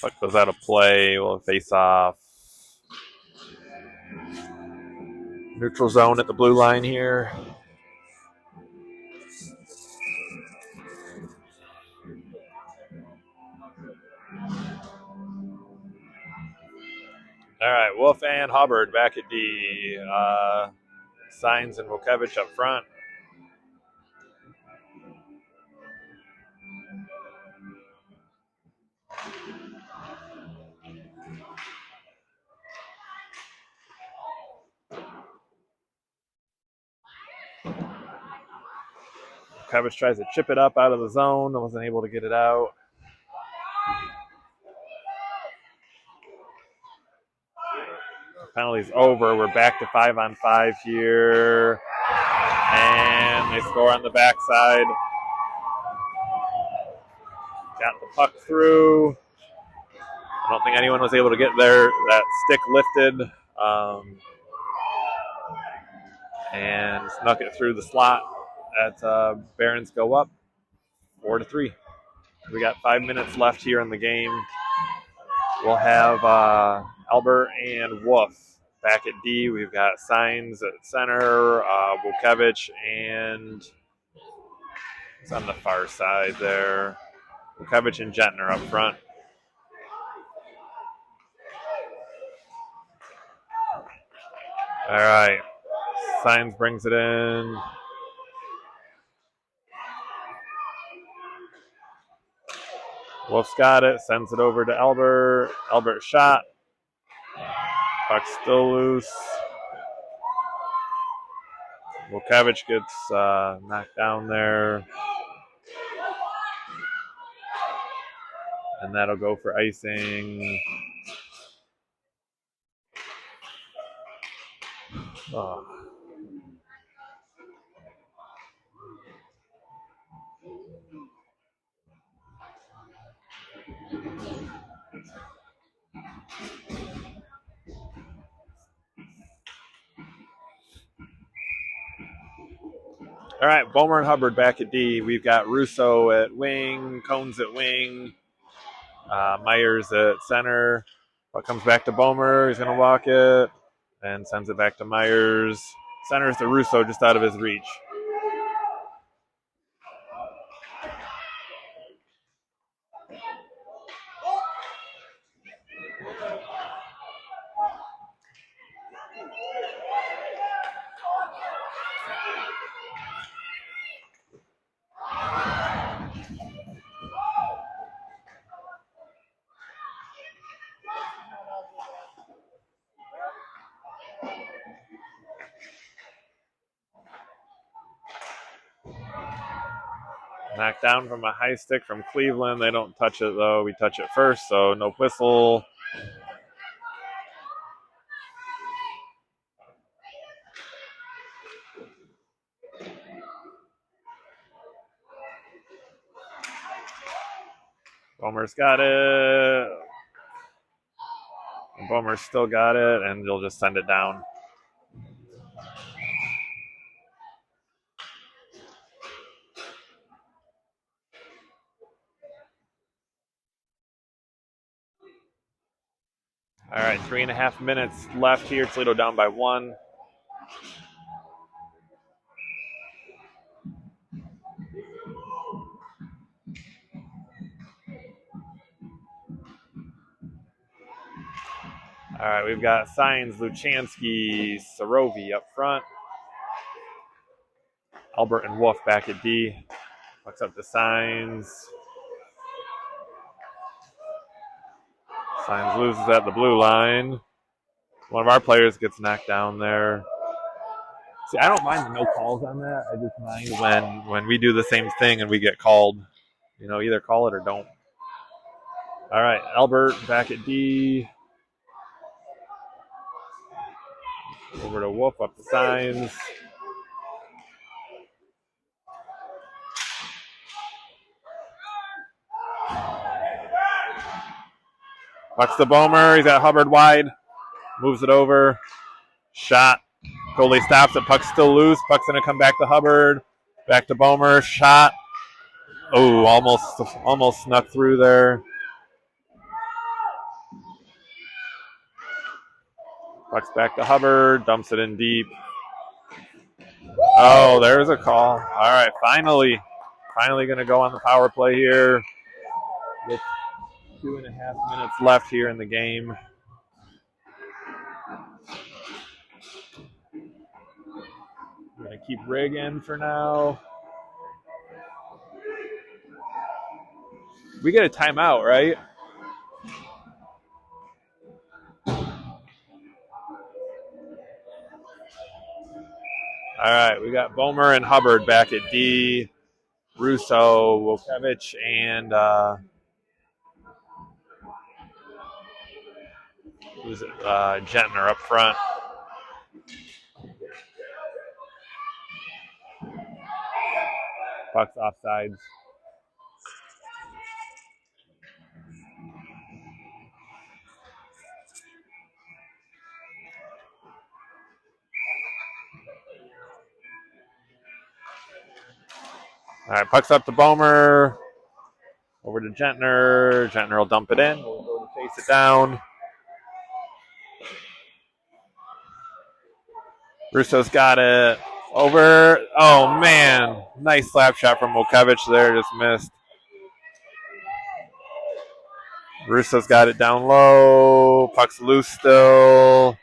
Puck goes out of play. We'll face off. Neutral zone at the blue line here. All right, Wolf and Hubbard back at D. Signs and Vukevich up front. Vukevich tries to chip it up out of the zone. Wasn't able to get it out. Penalty's over. We're back to 5-on-5 here. And they score on the backside. Got the puck through. I don't think anyone was able to get there. That stick lifted and snuck it through the slot. Barons go up 4-3. We got 5 minutes left here in the game. We'll have Albert and Wolf back at D. We've got Signs at center, Vukevich, and it's on the far side there. Vukevich and Gentner up front. All right. Signs brings it in. Wolf's got it. Sends it over to Albert. Albert shot. Puck's still loose. Vukevich gets knocked down there. And that'll go for icing. Oh. All right, Bomer and Hubbard back at D. We've got Russo at wing, Cones at wing, Myers at center. Puck comes back to Bomer. He's going to walk it and sends it back to Myers. Centers to Russo just out of his reach. Knocked down from a high stick from Cleveland. They don't touch it, though. We touch it first, so no whistle. Bomer's got it. Bomer's still got it, and you'll just send it down. All right, 3.5 minutes left here. Toledo down by 1. All right, we've got Signs, Luchansky, Sorovi up front. Albert and Wolf back at D. Pucks up to Signs. Signs loses at the blue line. One of our players gets knocked down there. See, I don't mind the no calls on that. I just mind when we do the same thing and we get called. You know, either call it or don't. All right, Albert back at D. Over to Wolf, up to Signs. Pucks to Bomer. He's got Hubbard wide. Moves it over. Shot. Goalie stops it. Puck's still loose. Puck's going to come back to Hubbard. Back to Bomer. Shot. Oh, almost snuck through there. Puck's back to Hubbard, dumps it in deep. Oh, there's a call. All right, finally going to go on the power play here with 2.5 minutes left here in the game. We're going to keep Rig in for now. We get a timeout, right? All right, we got Bomer and Hubbard back at D. Russo, Wokevich, and Gentner up front. Puck's offsides. All right, puck's up to Bomer. Over to Gentner. Gentner will dump it in. We'll go to chase it down. Russo's got it. Over. Oh, man. Nice slap shot from Wokevich there. Just missed. Russo's got it down low. Puck's loose still.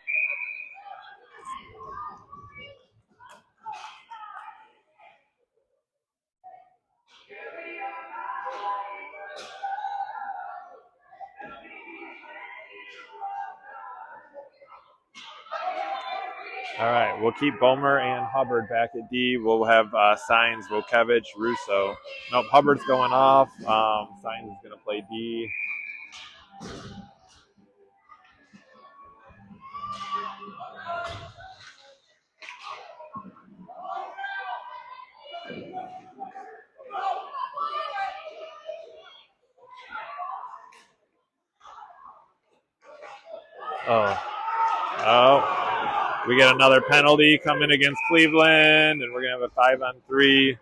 All right, we'll keep Bomer and Hubbard back at D. We'll have Signs, Wokevich, Russo. Nope, Hubbard's going off. Signs is going to play D. Oh. We get another penalty coming against Cleveland, and we're going to have a 5-on-3.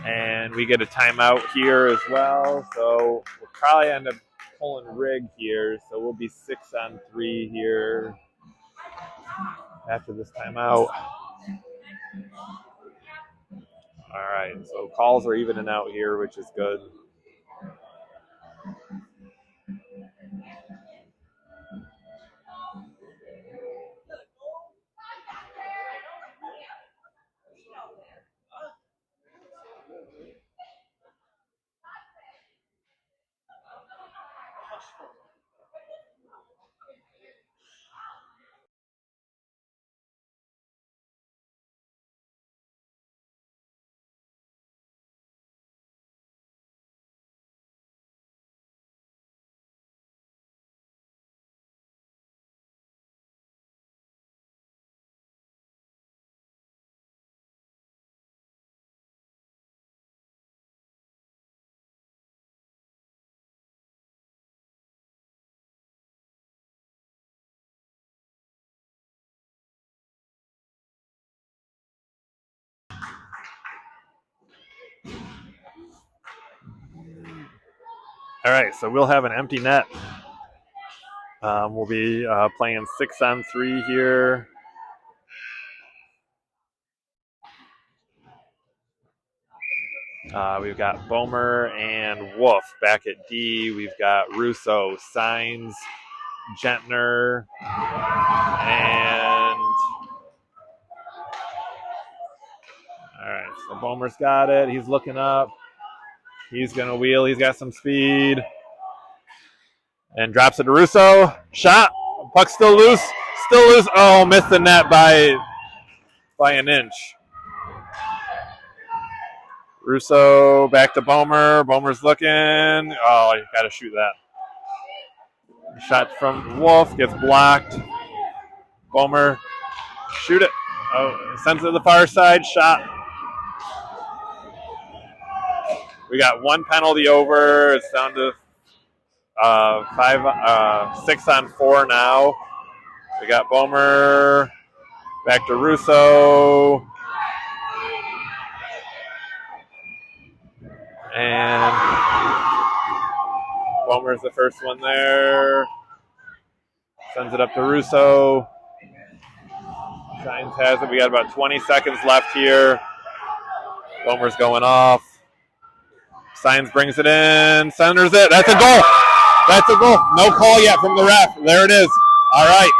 And we get a timeout here as well, so we'll probably end up pulling Rig here, so we'll be 6-on-3 here after this timeout. All right, so calls are evening out here, which is good. All right, so we'll have an empty net. We'll be playing 6-on-3 here. We've got Bomer and Wolf back at D. We've got Russo, Signs, Gentner, and all right, so Bomer's got it. He's looking up. He's going to wheel. He's got some speed. And drops it to Russo. Shot. Puck's still loose. Still loose. Oh, missed the net by an inch. Russo back to Bomer. Bomer's looking. Oh, you got to shoot that. Shot from Wolf. Gets blocked. Bomer. Shoot it. Oh, sends it to the far side. Shot. We got one penalty over. It's down to 6-on-4 now. We got Bomer. Back to Russo. And Bomer's the first one there. Sends it up to Russo. Signs has it. We got about 20 seconds left here. Bomer's going off. Signs brings it in. Centers it. That's a goal. That's a goal. No call yet from the ref. There it is. All right.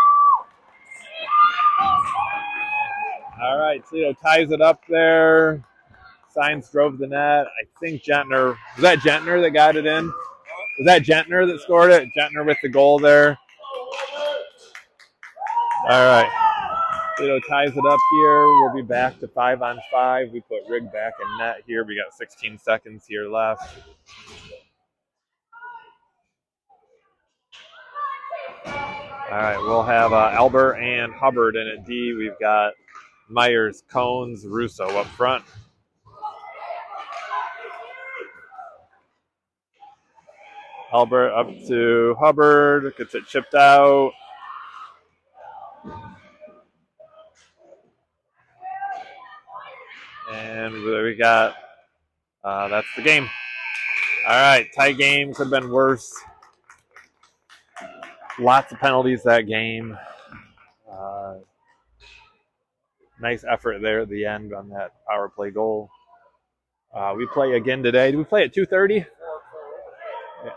All right. Toledo ties it up there. Signs drove the net. I think Gentner. Was that Gentner that got it in? Was that Gentner that scored it? Gentner with the goal there. All right. Toledo ties it up here. We'll be back to 5-on-5. We put Rig back in net here. We got 16 seconds here left. All right. We'll have Albert and Hubbard in at D. We've got Myers, Cones, Russo up front. Albert up to Hubbard. Gets it chipped out. And we got, that's the game. All right, tie game. Could have been worse. Lots of penalties that game. Nice effort there at the end on that power play goal. We play again today. Do we play at 2:30? Yeah.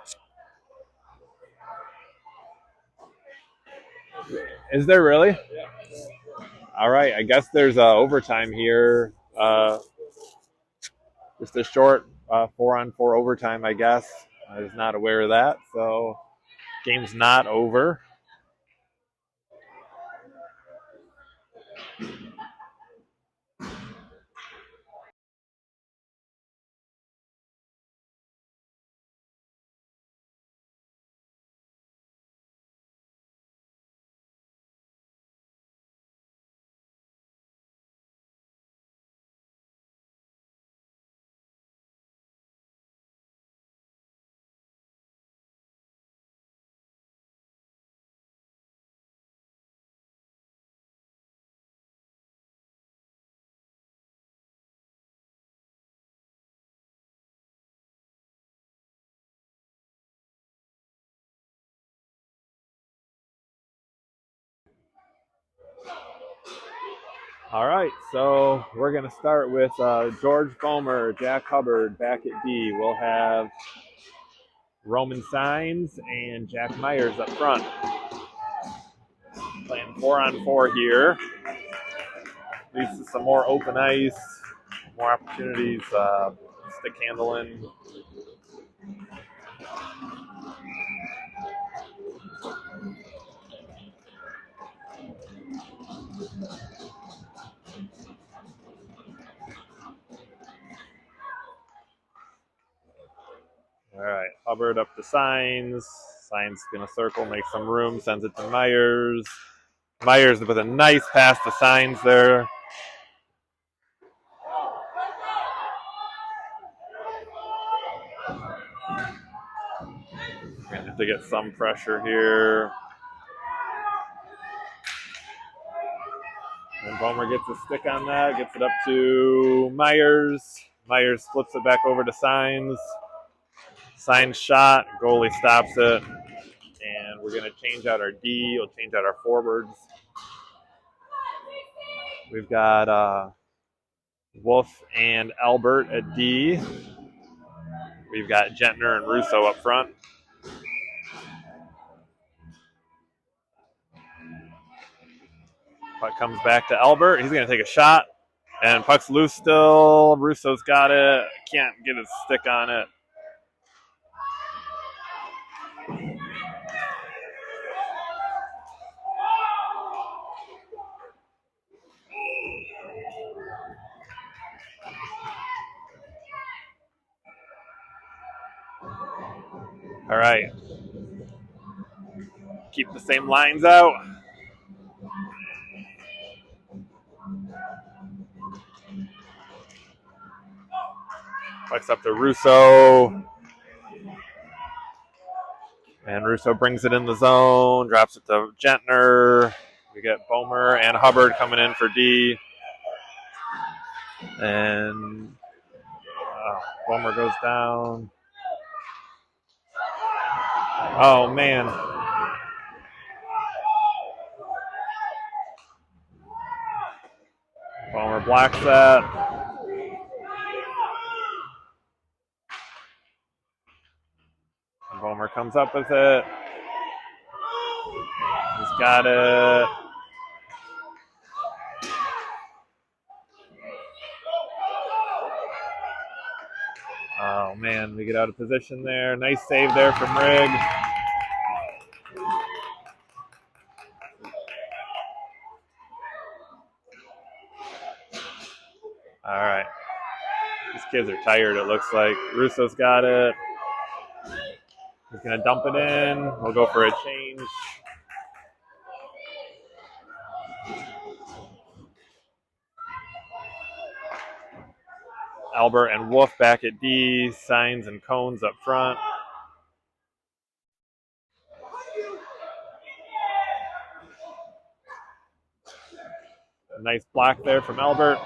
Is there really? Yeah. All right, I guess there's overtime here. Just a short 4-on-4 overtime, I guess. I was not aware of that, so game's not over. All right, so we're going to start with George Bomer, Jack Hubbard back at D. We'll have Roman Signs and Jack Myers up front. Playing 4-on-4 here. Leads to some more open ice, more opportunities, stick handling. All right, Hubbard up to Signs. Signs going to circle, make some room, sends it to Myers. Myers with a nice pass to Signs there. Going to have to get some pressure here. And Bomer gets a stick on that, gets it up to Myers. Myers flips it back over to Signs. Signs shot, goalie stops it. And we're going to change out our D. We'll change out our forwards. We've got Wolf and Albert at D. We've got Gentner and Russo up front. Puck comes back to Albert. He's going to take a shot. And puck's loose still. Russo's got it. Can't get his stick on it. All right. Keep the same lines out. Puck's up to Russo. And Russo brings it in the zone, drops it to Gentner. We get Bomer and Hubbard coming in for D. And Bomer goes down. Oh, man. Bomer blocks that. And Bomer comes up with it. He's got it. Oh, man, we get out of position there. Nice save there from Rigg. All right. These kids are tired, it looks like. Russo's got it. He's going to dump it in. We'll go for a change. Albert and Wolf back at D. Signs and Cones up front. A nice block there from Albert.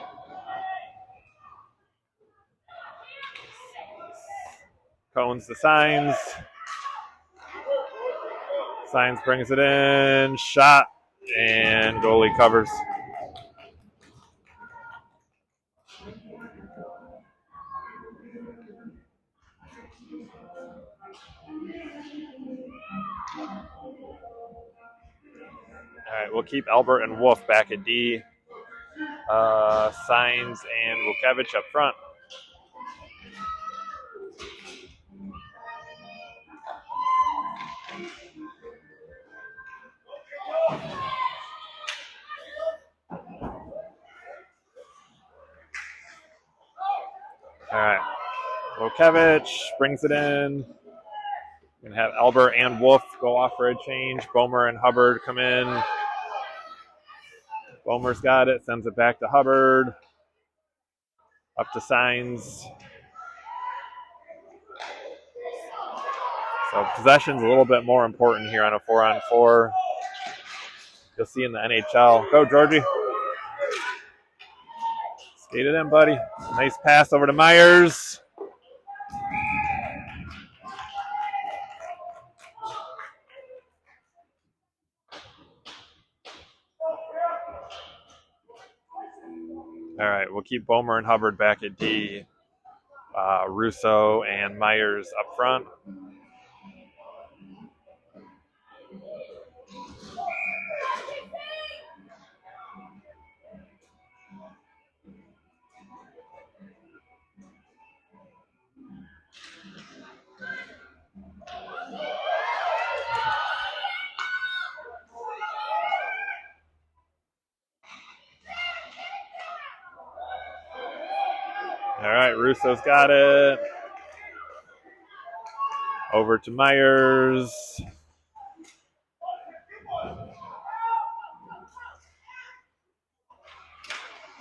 Cones to Signs. Signs brings it in. Shot. And goalie covers. All right, we'll keep Albert and Wolf back at D. Signs and Wukevich up front. All right, Wukevich brings it in. We're going to have Albert and Wolf go off for a change. Bomer and Hubbard come in. Bomer's got it, sends it back to Hubbard. Up to Signs. So possession's a little bit more important here on a 4-on-4. You'll see in the NHL. Go, Georgie. Skate it in, buddy. Nice pass over to Myers. All right, we'll keep Bomer and Hubbard back at D. Russo and Myers up front. All right, Russo's got it. Over to Myers.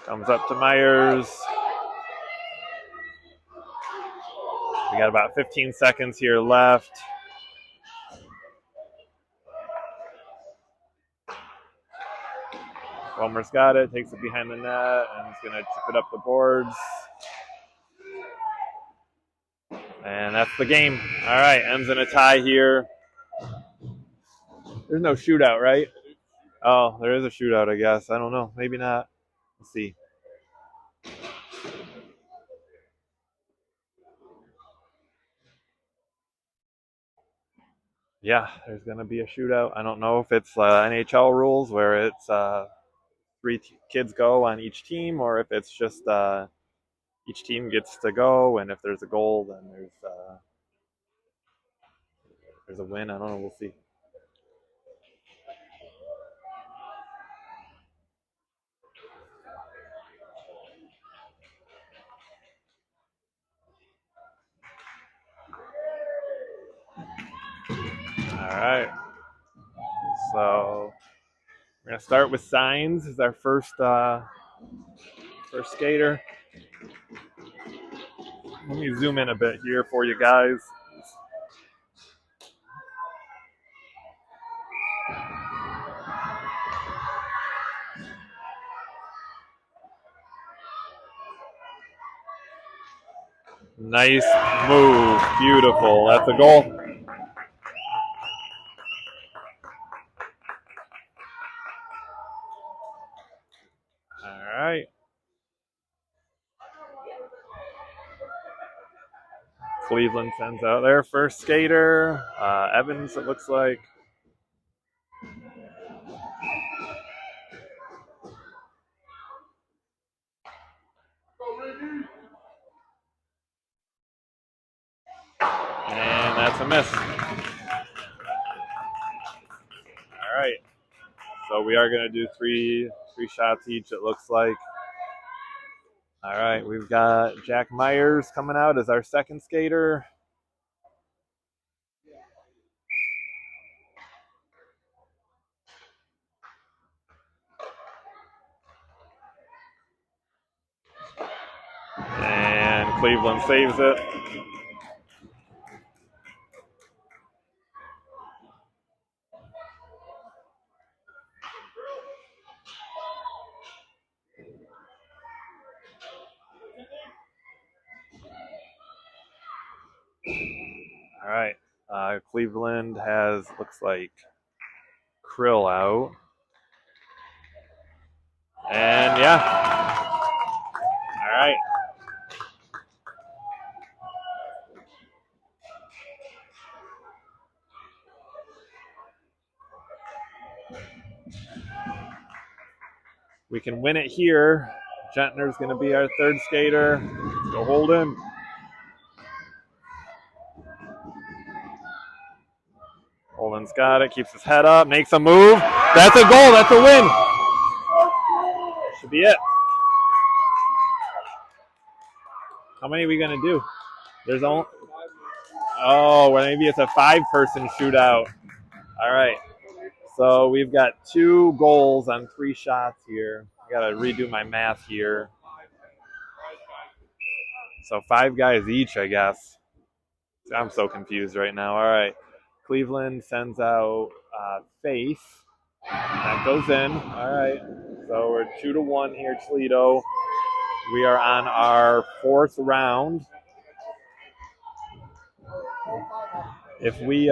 Comes up to Myers. We got about 15 seconds here left. Bomer's got it, takes it behind the net, and he's going to chip it up the boards. And that's the game. All right, ends in a tie here. There's no shootout, right? Oh, there is a shootout, I guess. I don't know. Maybe not. Let's see. Yeah, there's going to be a shootout. I don't know if it's NHL rules where it's 3 kids go on each team, or if it's just each team gets to go, and if there's a goal, then there's a win. I don't know. We'll see. All right. So we're gonna start with Signs as our first skater. Let me zoom in a bit here for you guys. Nice move. Beautiful. That's a goal. All right. Cleveland sends out their first skater. Evans, it looks like. And that's a miss. All right. So we are going to do three shots each, it looks like. All right. We've got Jack Myers coming out as our second skater. And Cleveland saves it. All right. Cleveland has, looks like, Krill out. And yeah. All right. We can win it here. Gentner's going to be our third skater. Let's go Holden. Holden's got it. Keeps his head up. Makes a move. That's a goal. That's a win. Should be it. How many are we going to do? There's only... Oh, well, maybe it's a 5-person shootout. All right. So we've got 2 goals on 3 shots here. I got to redo my math here. So 5 guys each, I guess. I'm so confused right now. All right. Cleveland sends out Faith. That goes in. All right. So we're 2-1 here, Toledo. We are on our 4th round. If we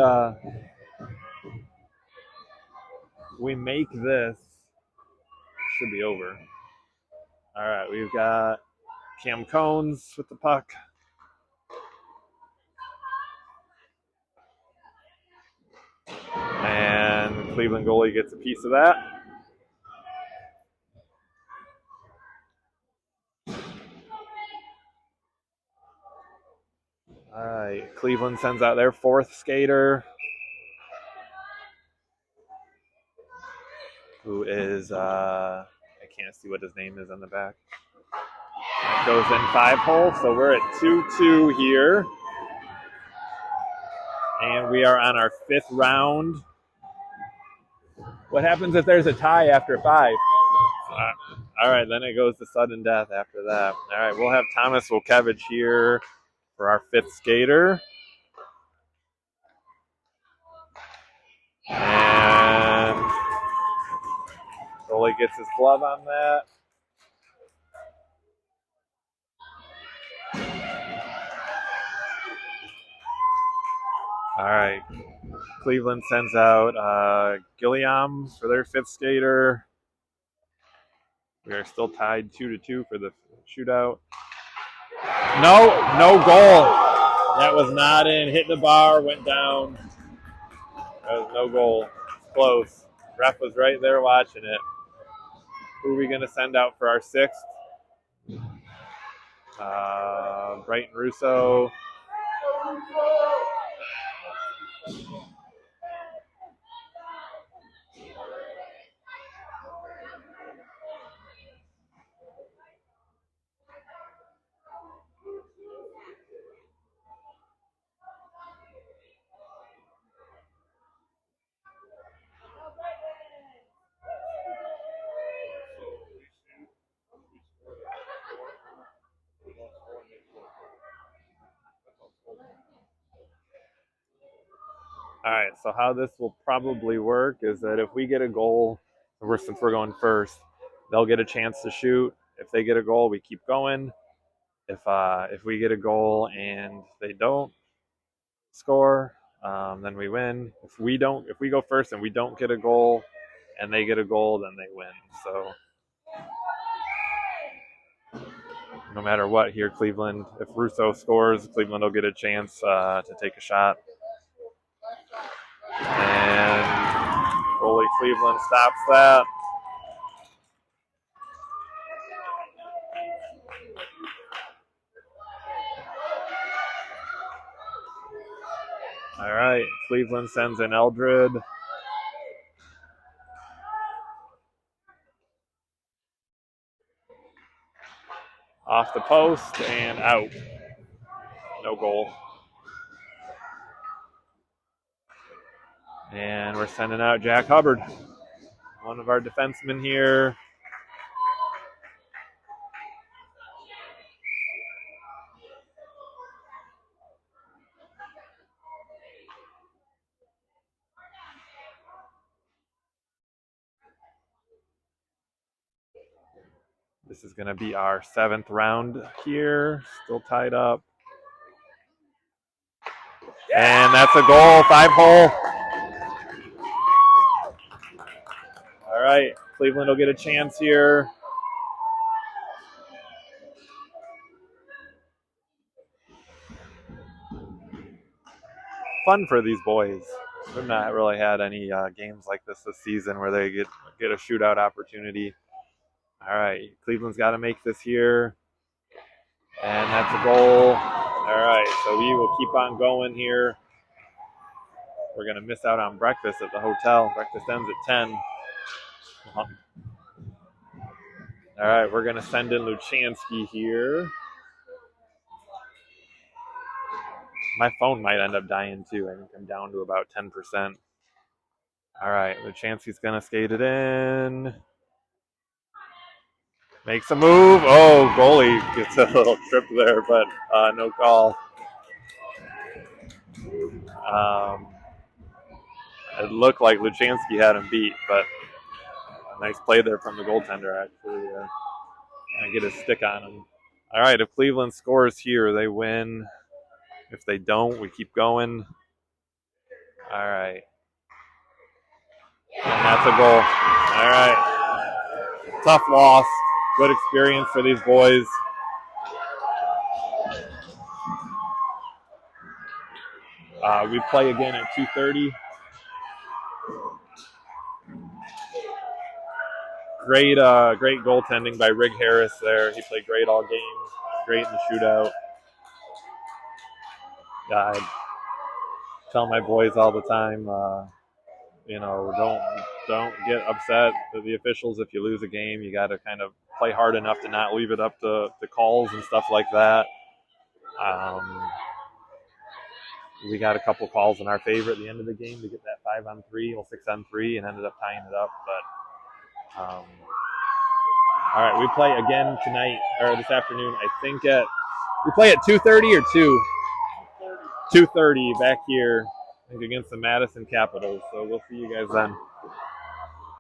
make this, it should be over. All right. We've got Cam Cones with the puck. And the Cleveland goalie gets a piece of that. All right, Cleveland sends out their 4th skater, who is, I can't see what his name is on the back. That goes in 5-hole, so we're at 2-2 here. And we are on our 5th round. What happens if there's a tie after 5? All right, then it goes to sudden death after that. All right, we'll have Thomas Wilkevich here for our 5th skater. And goalie gets his glove on that. All right. Cleveland sends out Gilliam for their 5th skater. We are still tied 2-2 for the shootout. No goal. That was not in. Hit the bar, went down. That was no goal. Close. Ref was right there watching it. Who are we going to send out for our 6th? Brighton Russo. All right, so how this will probably work is that if we get a goal, since we're going first, they'll get a chance to shoot. If they get a goal, we keep going. If we get a goal and they don't score, then we win. If we go first and we don't get a goal, and they get a goal, then they win. So no matter what here, Cleveland, if Russo scores, Cleveland will get a chance to take a shot. And goalie Cleveland stops that. All right, Cleveland sends in Eldred. Off the post and out. No goal. And we're sending out Jack Hubbard, one of our defensemen here. This is going to be our 7th round here. Still tied up. And that's a goal, 5-hole. All right, Cleveland will get a chance here. Fun for these boys. We've not really had any games like this season where they get a shootout opportunity. All right, Cleveland's got to make this here. And that's a goal. All right, so we will keep on going here. We're going to miss out on breakfast at the hotel. Breakfast ends at 10. All right, we're going to send in Luchansky here. My phone might end up dying too. I think I'm down to about 10%. All right, Luchansky's going to skate it in. Makes a move. Oh, goalie gets a little trip there, but no call. It looked like Luchansky had him beat, but a nice play there from the goaltender, actually. And get his stick on him. All right, if Cleveland scores here, they win. If they don't, we keep going. All right. And that's a goal. All right. Tough loss. Good experience for these boys. We play again at 2:30. Great goaltending by Rig Harris there. He played great all game. Great in the shootout. I tell my boys all the time, don't get upset with the officials if you lose a game. You got to kind of play hard enough to not leave it up to calls and stuff like that. We got a couple calls in our favor at the end of the game to get that 5-on-3 or 6-on-3 and ended up tying it up. But all right, we play again tonight or this afternoon. I think we play at 2:30 or 2:30 back here, I think, against the Madison Capitals. So we'll see you guys then.